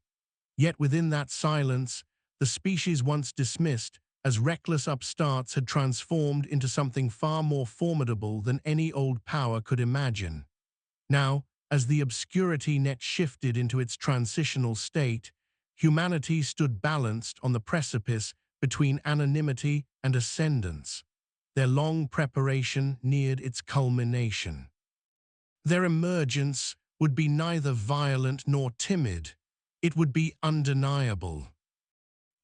Yet within that silence, the species once dismissed as reckless upstarts had transformed into something far more formidable than any old power could imagine. Now, as the obscurity net shifted into its transitional state, humanity stood balanced on the precipice between anonymity and ascendance. Their long preparation neared its culmination. Their emergence would be neither violent nor timid. It would be undeniable.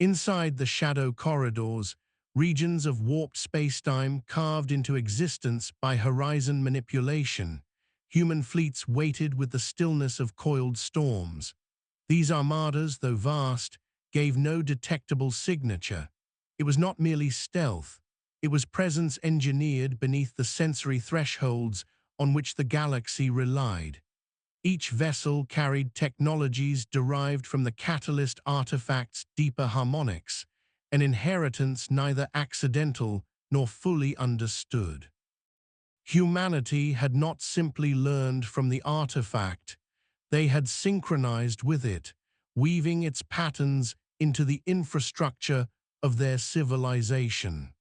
Inside the shadow corridors, regions of warped spacetime carved into existence by horizon manipulation, human fleets waited with the stillness of coiled storms. These armadas, though vast, gave no detectable signature. It was not merely stealth. It was presence engineered beneath the sensory thresholds on which the galaxy relied. Each vessel carried technologies derived from the catalyst artifact's deeper harmonics, an inheritance neither accidental nor fully understood. Humanity had not simply learned from the artifact, they had synchronized with it, weaving its patterns into the infrastructure of their civilization.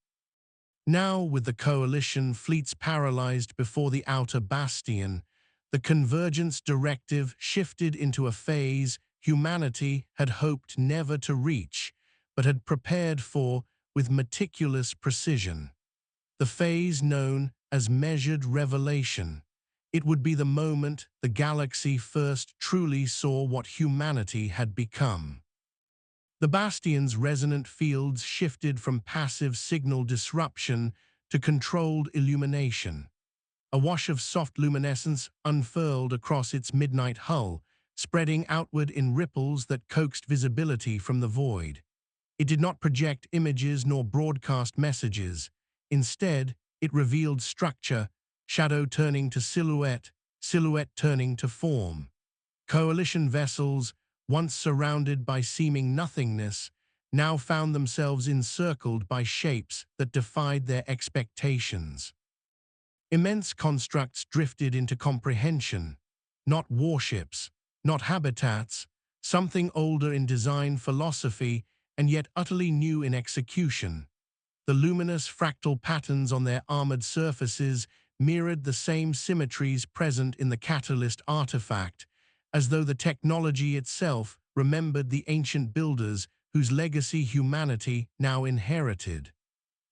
Now, with the coalition fleets paralyzed before the outer bastion, the convergence directive shifted into a phase humanity had hoped never to reach, but had prepared for with meticulous precision. The phase known as measured revelation. It would be the moment the galaxy first truly saw what humanity had become. The bastion's resonant fields shifted from passive signal disruption to controlled illumination. A wash of soft luminescence unfurled across its midnight hull, spreading outward in ripples that coaxed visibility from the void. It did not project images nor broadcast messages. Instead, it revealed structure, shadow turning to silhouette, silhouette turning to form. Coalition vessels, once surrounded by seeming nothingness, now found themselves encircled by shapes that defied their expectations. Immense constructs drifted into comprehension, not warships, not habitats, something older in design philosophy and yet utterly new in execution. The luminous fractal patterns on their armored surfaces mirrored the same symmetries present in the catalyst artifact, as though the technology itself remembered the ancient builders whose legacy humanity now inherited.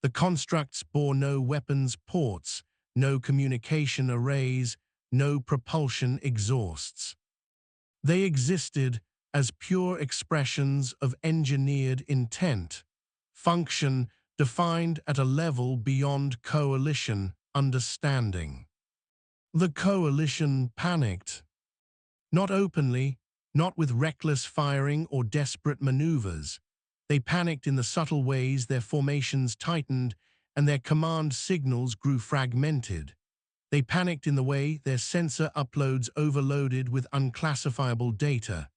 The constructs bore no weapons ports, no communication arrays, no propulsion exhausts. They existed as pure expressions of engineered intent, function defined at a level beyond coalition understanding. The coalition panicked. Not openly, not with reckless firing or desperate maneuvers. They panicked in the subtle ways their formations tightened and their command signals grew fragmented. They panicked in the way their sensor uploads overloaded with unclassifiable data.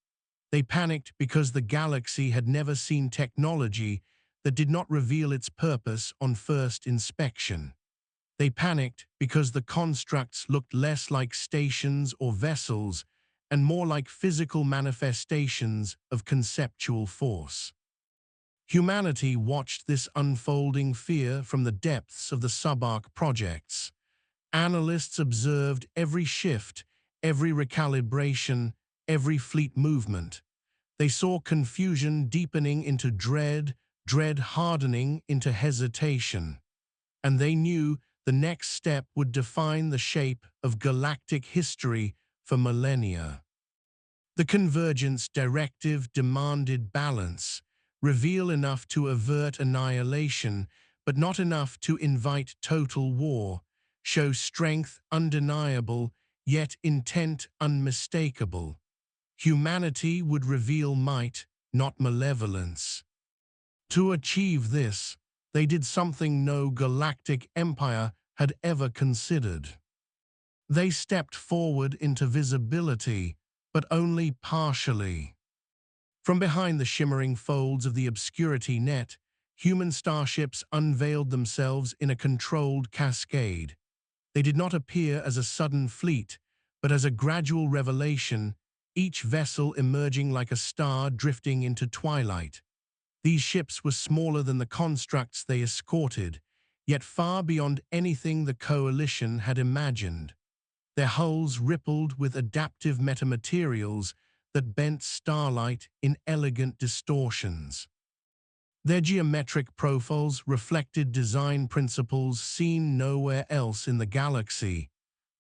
They panicked because the galaxy had never seen technology that did not reveal its purpose on first inspection. They panicked because the constructs looked less like stations or vessels and more like physical manifestations of conceptual force. Humanity watched this unfolding fear from the depths of the subarc projects. Analysts observed every shift, every recalibration, every fleet movement. They saw confusion deepening into dread, dread hardening into hesitation. And they knew the next step would define the shape of galactic history for millennia. The convergence directive demanded balance, reveal enough to avert annihilation, but not enough to invite total war, show strength undeniable, yet intent unmistakable. Humanity would reveal might, not malevolence. To achieve this, they did something no galactic empire had ever considered. They stepped forward into visibility, but only partially. From behind the shimmering folds of the obscurity net, human starships unveiled themselves in a controlled cascade. They did not appear as a sudden fleet, but as a gradual revelation, each vessel emerging like a star drifting into twilight. These ships were smaller than the constructs they escorted, yet far beyond anything the coalition had imagined. Their hulls rippled with adaptive metamaterials that bent starlight in elegant distortions. Their geometric profiles reflected design principles seen nowhere else in the galaxy,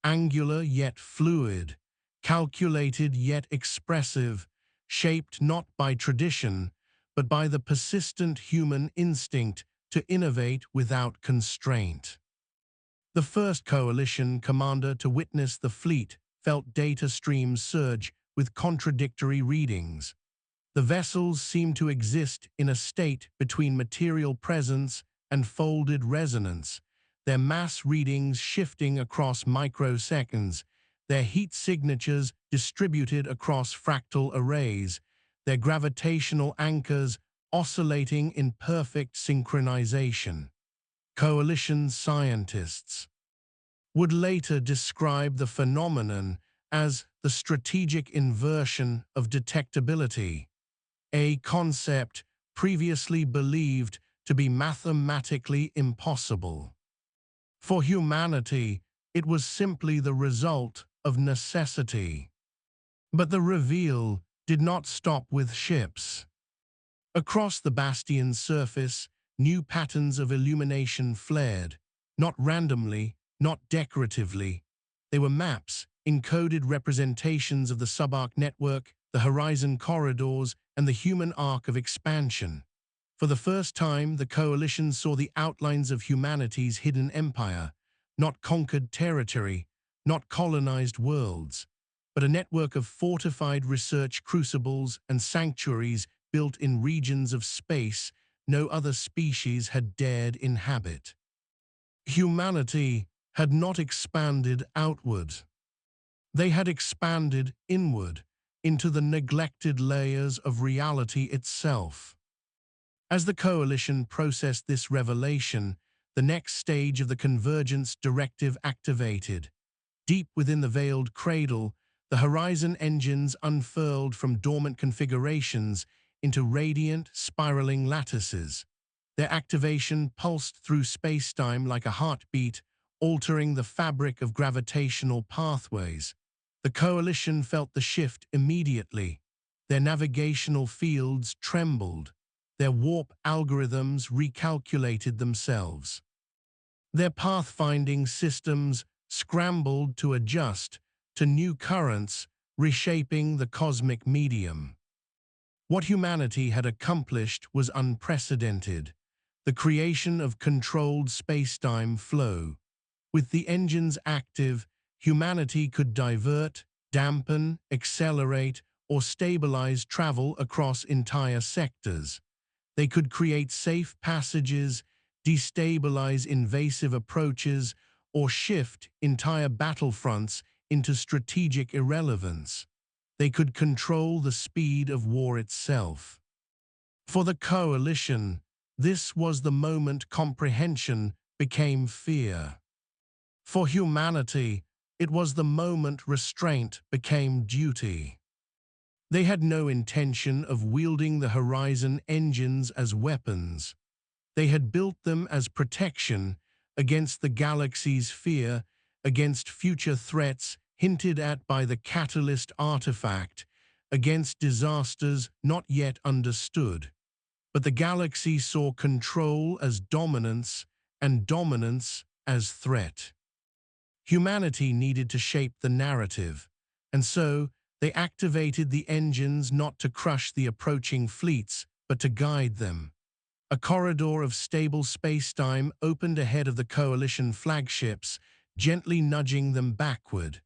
angular yet fluid, calculated yet expressive, shaped not by tradition, but by the persistent human instinct to innovate without constraint. The first coalition commander to witness the fleet felt data streams surge with contradictory readings. The vessels seemed to exist in a state between material presence and folded resonance, their mass readings shifting across microseconds, their heat signatures distributed across fractal arrays, their gravitational anchors oscillating in perfect synchronization. Coalition scientists would later describe the phenomenon as the strategic inversion of detectability, a concept previously believed to be mathematically impossible. For humanity, it was simply the result of necessity. But the reveal did not stop with ships. Across the bastion's surface, new patterns of illumination flared, not randomly, not decoratively. They were maps, encoded representations of the subarc network, the horizon corridors, and the human arc of expansion. For the first time, the coalition saw the outlines of humanity's hidden empire, not conquered territory, not colonized worlds, but a network of fortified research crucibles and sanctuaries built in regions of space no other species had dared inhabit. Humanity had not expanded outward. They had expanded inward, into the neglected layers of reality itself. As the coalition processed this revelation, the next stage of the convergence directive activated. Deep within the veiled cradle, the horizon engines unfurled from dormant configurations into radiant, spiraling lattices. Their activation pulsed through space-time like a heartbeat, altering the fabric of gravitational pathways. The coalition felt the shift immediately. Their navigational fields trembled. Their warp algorithms recalculated themselves. Their pathfinding systems scrambled to adjust to new currents, reshaping the cosmic medium. What humanity had accomplished was unprecedented, the creation of controlled space-time flow. With the engines active, humanity could divert, dampen, accelerate, or stabilize travel across entire sectors. They could create safe passages, destabilize invasive approaches, or shift entire battlefronts into strategic irrelevance. They could control the speed of war itself. For the coalition, this was the moment comprehension became fear. For humanity, it was the moment restraint became duty. They had no intention of wielding the horizon engines as weapons. They had built them as protection against the galaxy's fear, against future threats hinted at by the catalyst artifact, against disasters not yet understood. But the galaxy saw control as dominance and dominance as threat. Humanity needed to shape the narrative, and so they activated the engines not to crush the approaching fleets, but to guide them. A corridor of stable space-time opened ahead of the coalition flagships, gently nudging them backward.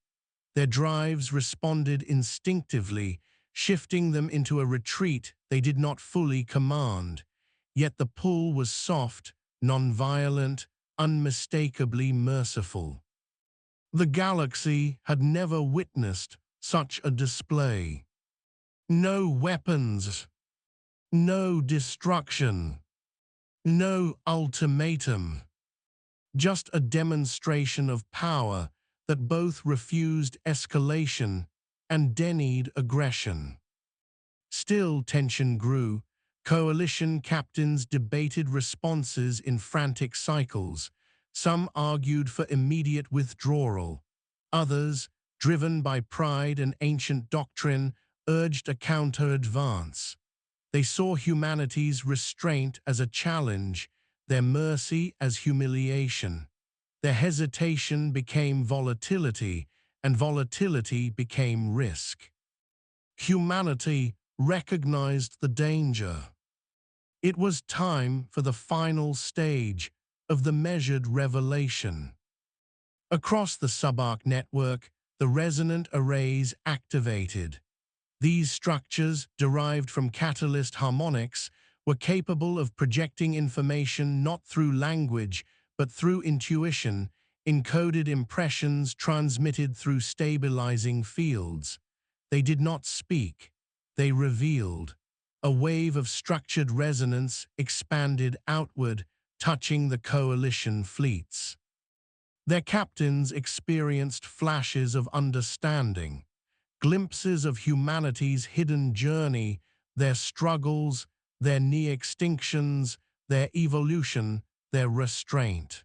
Their drives responded instinctively, shifting them into a retreat they did not fully command. Yet the pull was soft, non-violent, unmistakably merciful. The galaxy had never witnessed such a display. No weapons, no destruction, no ultimatum. Just a demonstration of power that both refused escalation and denied aggression. Still, tension grew. Coalition captains debated responses in frantic cycles. Some argued for immediate withdrawal. Others, driven by pride and ancient doctrine, urged a counter-advance. They saw humanity's restraint as a challenge, their mercy as humiliation. Their hesitation became volatility, and volatility became risk. Humanity recognized the danger. It was time for the final stage of the measured revelation. Across the subarc network, the resonant arrays activated. These structures, derived from catalyst harmonics, were capable of projecting information not through language, but through intuition, encoded impressions transmitted through stabilizing fields. They did not speak, they revealed. A wave of structured resonance expanded outward, touching the coalition fleets. Their captains experienced flashes of understanding, glimpses of humanity's hidden journey, their struggles, their near-extinctions, their evolution, their restraint.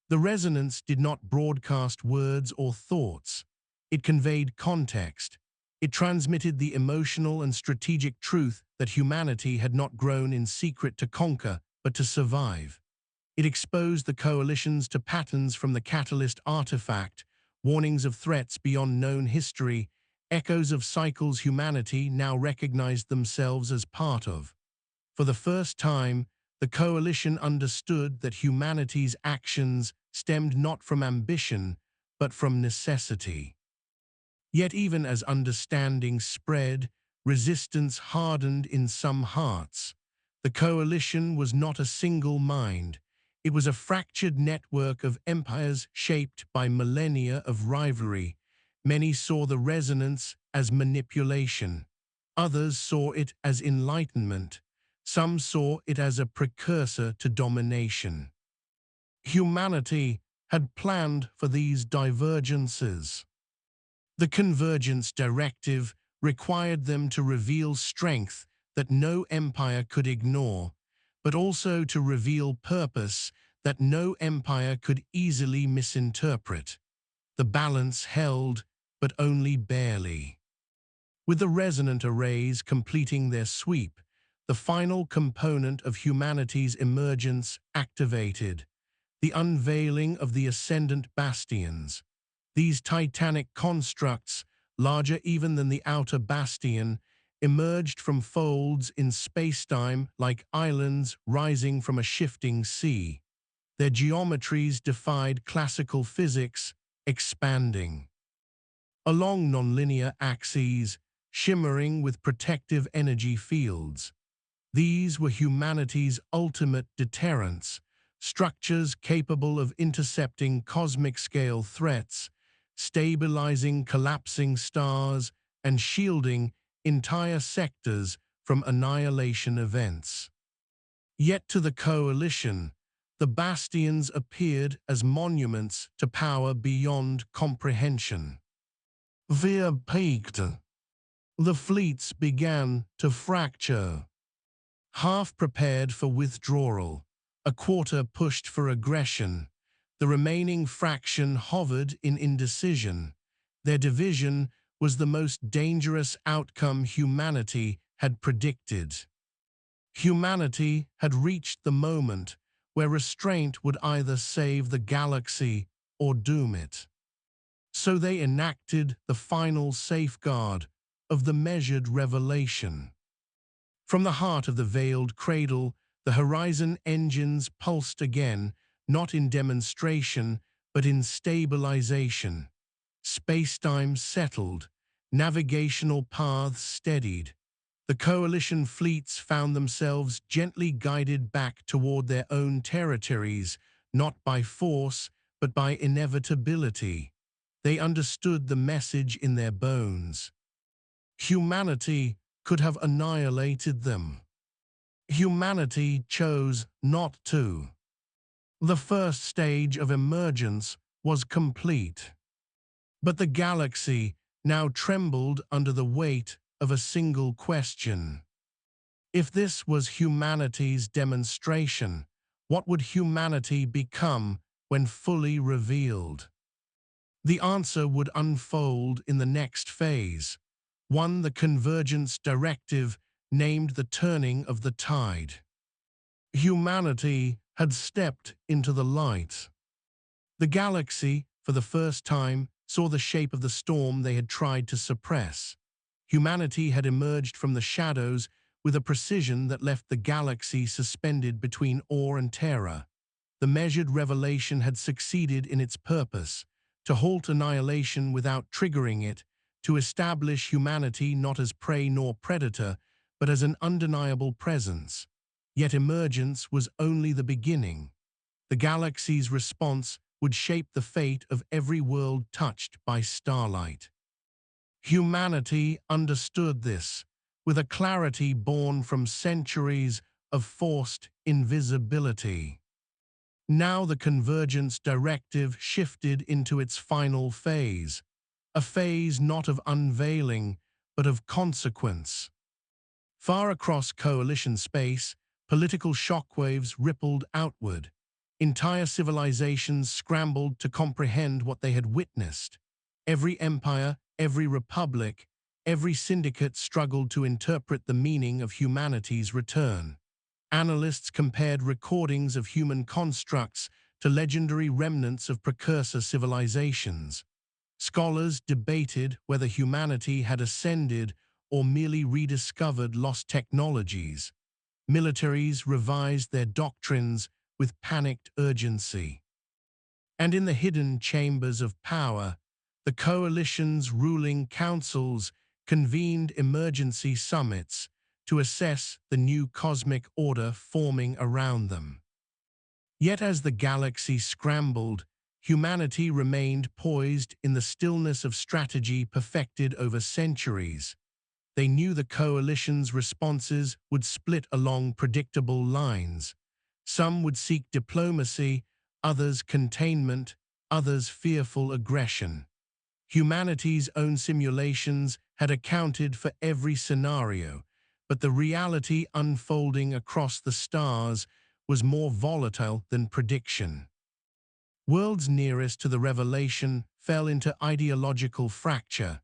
The resonance did not broadcast words or thoughts. It conveyed context. It transmitted the emotional and strategic truth that humanity had not grown in secret to conquer, but to survive. It exposed the coalitions to patterns from the catalyst artifact, warnings of threats beyond known history, echoes of cycles humanity now recognized themselves as part of. For the first time, the coalition understood that humanity's actions stemmed not from ambition, but from necessity. Yet even as understanding spread, resistance hardened in some hearts. The coalition was not a single mind. It was a fractured network of empires shaped by millennia of rivalry. Many saw the resonance as manipulation. Others saw it as enlightenment. Some saw it as a precursor to domination. Humanity had planned for these divergences. The Convergence Directive required them to reveal strength that no empire could ignore, but also to reveal purpose that no empire could easily misinterpret. The balance held, but only barely. With the resonant arrays completing their sweep, the final component of humanity's emergence activated, the unveiling of the ascendant bastions. These titanic constructs, larger even than the outer bastion, emerged from folds in spacetime like islands rising from a shifting sea. Their geometries defied classical physics, expanding along nonlinear axes, shimmering with protective energy fields. These were humanity's ultimate deterrents, structures capable of intercepting cosmic-scale threats, stabilizing collapsing stars, and shielding entire sectors from annihilation events. Yet to the coalition, the bastions appeared as monuments to power beyond comprehension. Fear peaked. The fleets began to fracture. Half prepared for withdrawal, a quarter pushed for aggression. The remaining fraction hovered in indecision. Their division was the most dangerous outcome humanity had predicted. Humanity had reached the moment where restraint would either save the galaxy or doom it. So they enacted the final safeguard of the measured revelation. From the heart of the veiled cradle, the horizon engines pulsed again, not in demonstration, but in stabilization. Space-time settled, navigational paths steadied. The coalition fleets found themselves gently guided back toward their own territories, not by force, but by inevitability. They understood the message in their bones. Humanity could have annihilated them. Humanity chose not to. The first stage of emergence was complete. But the galaxy now trembled under the weight of a single question. If this was humanity's demonstration, what would humanity become when fully revealed? The answer would unfold in the next phase, one the Convergence Directive named the turning of the tide. Humanity had stepped into the light. The galaxy, for the first time, saw the shape of the storm they had tried to suppress. Humanity had emerged from the shadows with a precision that left the galaxy suspended between awe and terror. The measured revelation had succeeded in its purpose, to halt annihilation without triggering it, to establish humanity not as prey nor predator, but as an undeniable presence. Yet emergence was only the beginning. The galaxy's response would shape the fate of every world touched by starlight. Humanity understood this, with a clarity born from centuries of forced invisibility. Now the Convergence Directive shifted into its final phase, a phase not of unveiling, but of consequence. Far across coalition space, political shockwaves rippled outward. Entire civilizations scrambled to comprehend what they had witnessed. Every empire, every republic, every syndicate struggled to interpret the meaning of humanity's return. Analysts compared recordings of human constructs to legendary remnants of precursor civilizations. Scholars debated whether humanity had ascended or merely rediscovered lost technologies. Militaries revised their doctrines with panicked urgency. And in the hidden chambers of power, the coalition's ruling councils convened emergency summits to assess the new cosmic order forming around them. Yet as the galaxy scrambled, humanity remained poised in the stillness of strategy perfected over centuries. They knew the coalition's responses would split along predictable lines. Some would seek diplomacy, others containment, others fearful aggression. Humanity's own simulations had accounted for every scenario, but the reality unfolding across the stars was more volatile than prediction. Worlds nearest to the revelation fell into ideological fracture.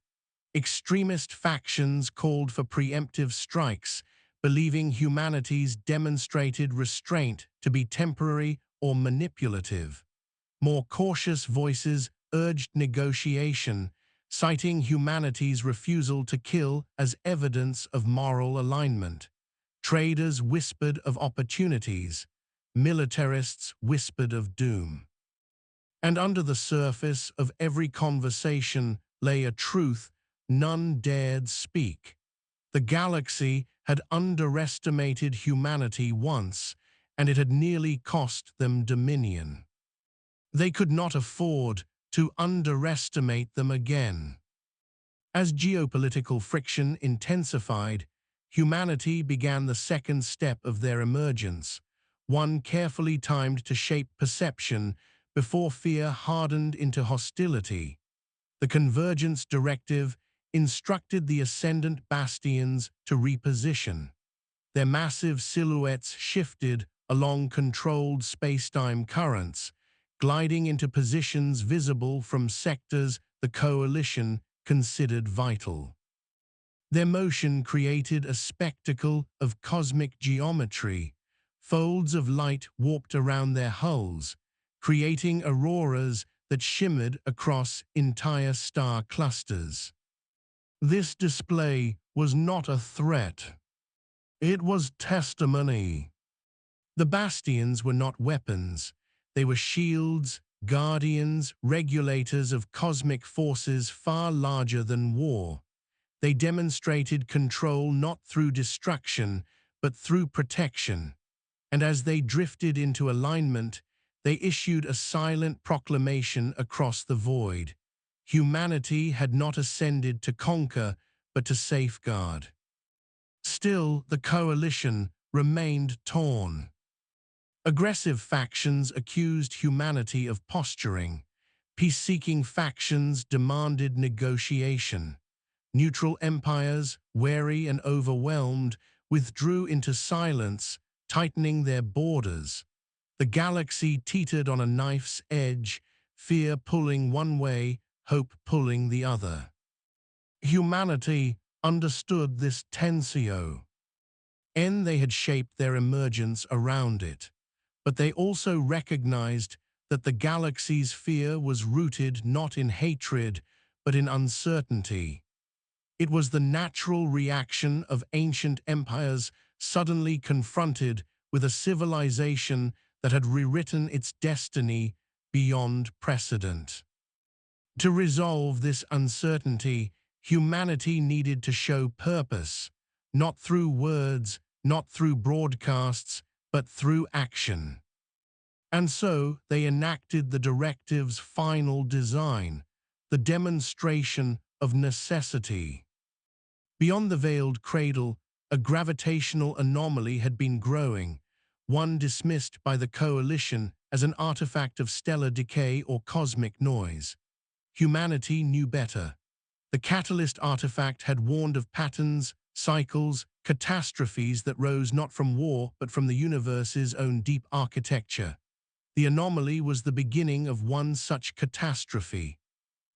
Extremist factions called for preemptive strikes, believing humanity's demonstrated restraint to be temporary or manipulative. More cautious voices urged negotiation, citing humanity's refusal to kill as evidence of moral alignment. Traders whispered of opportunities, militarists whispered of doom. And under the surface of every conversation lay a truth none dared speak. The galaxy had underestimated humanity once, and it had nearly cost them dominion. They could not afford to underestimate them again. As geopolitical friction intensified, humanity began the second step of their emergence, one carefully timed to shape perception before fear hardened into hostility. The Convergence Directive instructed the ascendant bastions to reposition. Their massive silhouettes shifted along controlled spacetime currents, gliding into positions visible from sectors the coalition considered vital. Their motion created a spectacle of cosmic geometry. Folds of light warped around their hulls, creating auroras that shimmered across entire star clusters. This display was not a threat. It was testimony. The bastions were not weapons. They were shields, guardians, regulators of cosmic forces far larger than war. They demonstrated control not through destruction, but through protection. And as they drifted into alignment, they issued a silent proclamation across the void. Humanity had not ascended to conquer, but to safeguard. Still, the coalition remained torn. Aggressive factions accused humanity of posturing. Peace-seeking factions demanded negotiation. Neutral empires, wary and overwhelmed, withdrew into silence, tightening their borders. The galaxy teetered on a knife's edge, fear pulling one way, hope pulling the other. Humanity understood this tensio. They had shaped their emergence around it, but they also recognized that the galaxy's fear was rooted not in hatred, but in uncertainty. It was the natural reaction of ancient empires suddenly confronted with a civilization that had rewritten its destiny beyond precedent. To resolve this uncertainty, humanity needed to show purpose, not through words, not through broadcasts, but through action. And so they enacted the directive's final design, the demonstration of necessity. Beyond the veiled cradle, a gravitational anomaly had been growing, one dismissed by the Coalition as an artifact of stellar decay or cosmic noise. Humanity knew better. The Catalyst artifact had warned of patterns, cycles, catastrophes that rose not from war but from the universe's own deep architecture. The anomaly was the beginning of one such catastrophe.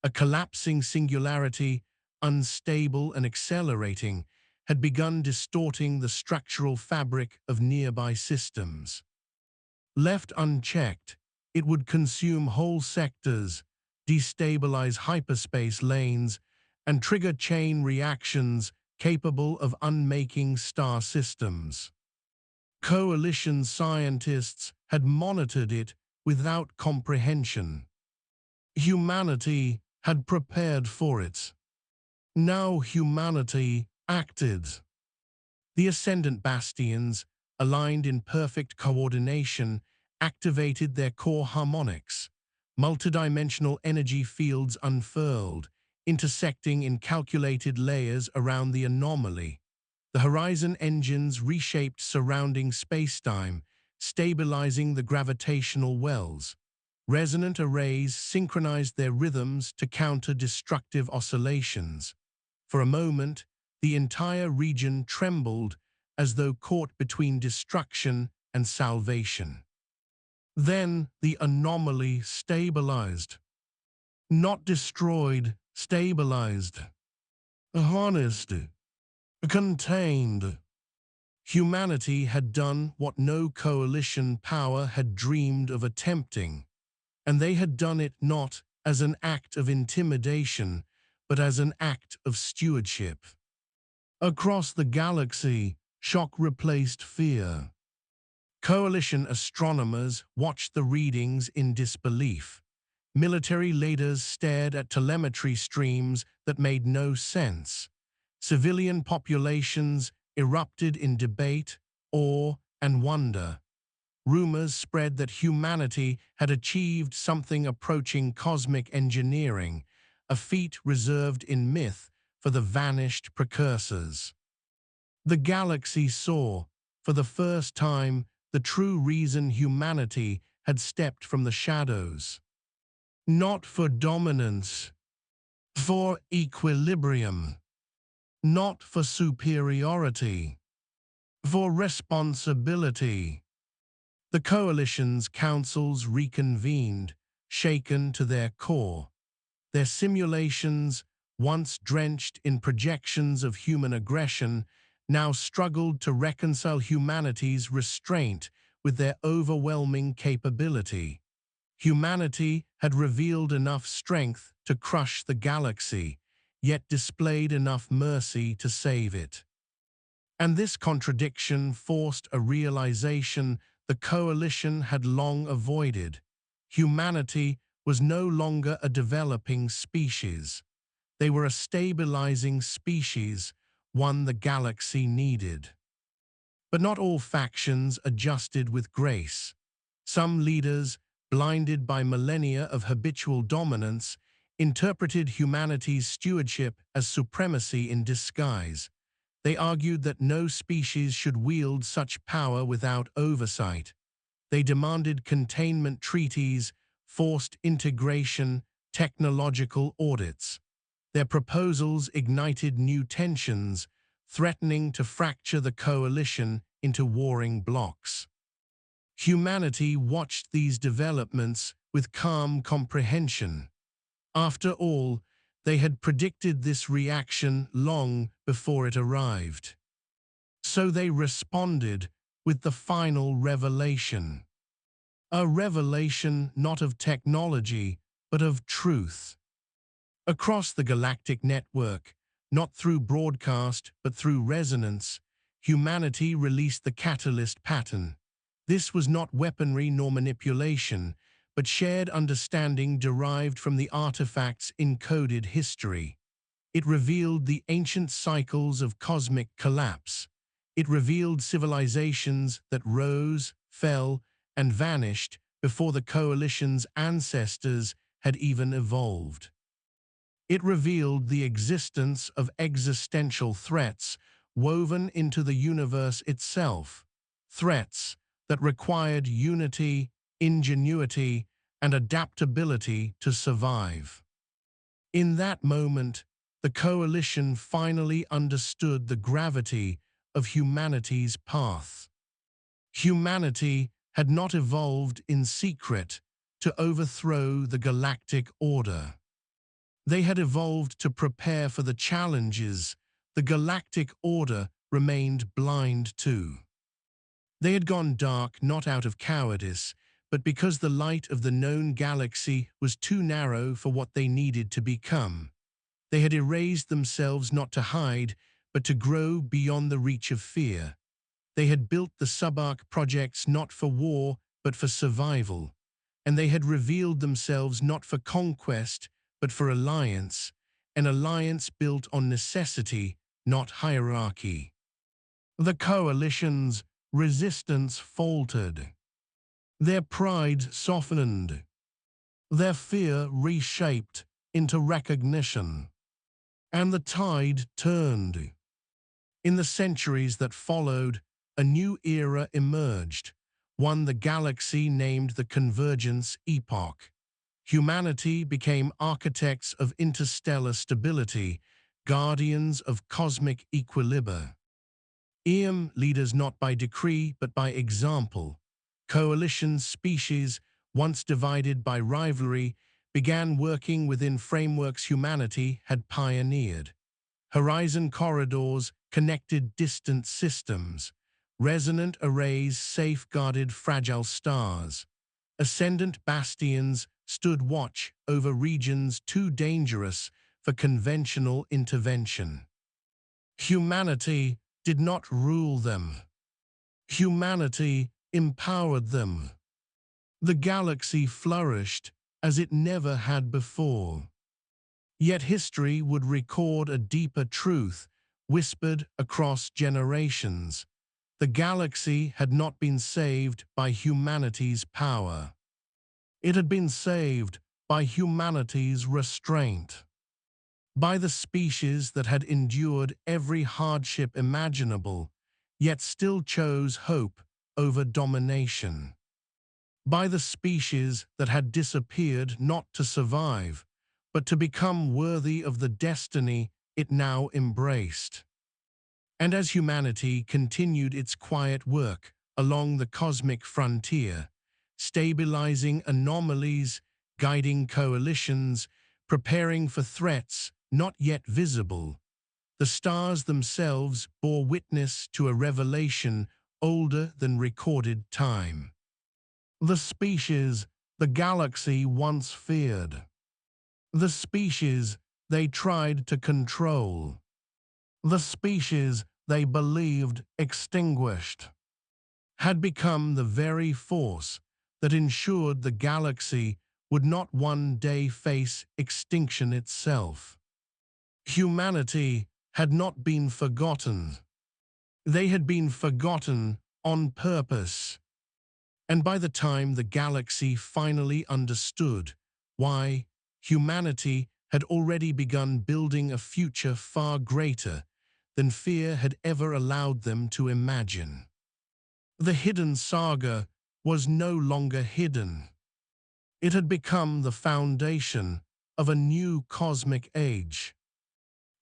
A collapsing singularity, unstable and accelerating, had begun distorting the structural fabric of nearby systems. Left unchecked, it would consume whole sectors, destabilize hyperspace lanes, and trigger chain reactions capable of unmaking star systems. Coalition scientists had monitored it without comprehension. Humanity had prepared for it. Now humanity acted. The Ascendant Bastions, aligned in perfect coordination, activated their core harmonics. Multidimensional energy fields unfurled, intersecting in calculated layers around the anomaly. The Horizon engines reshaped surrounding spacetime, stabilizing the gravitational wells. Resonant arrays synchronized their rhythms to counter destructive oscillations. For a moment, the entire region trembled as though caught between destruction and salvation. Then the anomaly stabilized. Not destroyed, stabilized. Harnessed. Contained. Humanity had done what no coalition power had dreamed of attempting, and they had done it not as an act of intimidation, but as an act of stewardship. Across the galaxy, shock replaced fear. Coalition astronomers watched the readings in disbelief. Military leaders stared at telemetry streams that made no sense. Civilian populations erupted in debate, awe, and wonder. Rumors spread that humanity had achieved something approaching cosmic engineering, a feat reserved in myth for the vanished precursors. The galaxy saw, for the first time, the true reason humanity had stepped from the shadows. Not for dominance, for equilibrium. Not for superiority, for responsibility. The coalition's councils reconvened, shaken to their core. Their simulations, once drenched in projections of human aggression, now struggled to reconcile humanity's restraint with their overwhelming capability. Humanity had revealed enough strength to crush the galaxy, yet displayed enough mercy to save it. And this contradiction forced a realization the coalition had long avoided. Humanity was no longer a developing species. They were a stabilizing species, one the galaxy needed. But not all factions adjusted with grace. Some leaders, blinded by millennia of habitual dominance, interpreted humanity's stewardship as supremacy in disguise. They argued that no species should wield such power without oversight. They demanded containment treaties, forced integration, technological audits. Their proposals ignited new tensions, threatening to fracture the coalition into warring blocs. Humanity watched these developments with calm comprehension. After all, they had predicted this reaction long before it arrived. So they responded with the final revelation. A revelation not of technology, but of truth. Across the galactic network, not through broadcast but through resonance, humanity released the catalyst pattern. This was not weaponry nor manipulation, but shared understanding derived from the artifact's encoded history. It revealed the ancient cycles of cosmic collapse. It revealed civilizations that rose, fell, and vanished before the coalition's ancestors had even evolved. It revealed the existence of existential threats woven into the universe itself, threats that required unity, ingenuity, and adaptability to survive. In that moment, the coalition finally understood the gravity of humanity's path. Humanity had not evolved in secret to overthrow the galactic order. They had evolved to prepare for the challenges the galactic order remained blind to. They had gone dark not out of cowardice, but because the light of the known galaxy was too narrow for what they needed to become. They had erased themselves not to hide, but to grow beyond the reach of fear. They had built the subarc projects not for war, but for survival. And they had revealed themselves not for conquest, but for alliance, an alliance built on necessity, not hierarchy. The coalition's resistance faltered. Their pride softened. Their fear reshaped into recognition. And the tide turned. In the centuries that followed, a new era emerged, one the galaxy named the Convergence Epoch. Humanity became architects of interstellar stability, guardians of cosmic equilibrium. Leaders not by decree but by example. Coalition species, once divided by rivalry, began working within frameworks humanity had pioneered. Horizon corridors connected distant systems. Resonant arrays safeguarded fragile stars. Ascendant bastions stood watch over regions too dangerous for conventional intervention. Humanity did not rule them. Humanity empowered them. The galaxy flourished as it never had before. Yet history would record a deeper truth, whispered across generations. The galaxy had not been saved by humanity's power. It had been saved by humanity's restraint. By the species that had endured every hardship imaginable, yet still chose hope over domination. By the species that had disappeared not to survive, but to become worthy of the destiny it now embraced. And as humanity continued its quiet work along the cosmic frontier, stabilizing anomalies, guiding coalitions, preparing for threats not yet visible, the stars themselves bore witness to a revelation older than recorded time. The species the galaxy once feared. The species they tried to control. The species they believed extinguished had become the very force that ensured the galaxy would not one day face extinction itself. Humanity had not been forgotten. They had been forgotten on purpose. And by the time the galaxy finally understood why, humanity had already begun building a future far greater than fear had ever allowed them to imagine. The hidden saga was no longer hidden. It had become the foundation of a new cosmic age.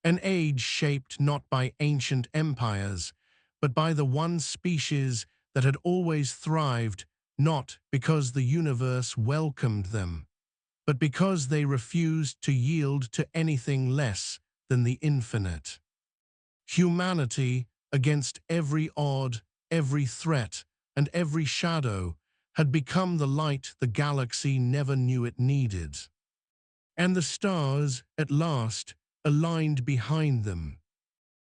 An age shaped not by ancient empires, but by the one species that had always thrived, not because the universe welcomed them, but because they refused to yield to anything less than the infinite. Humanity, against every odd, every threat, and every shadow, had become the light the galaxy never knew it needed. And the stars, at last, aligned behind them.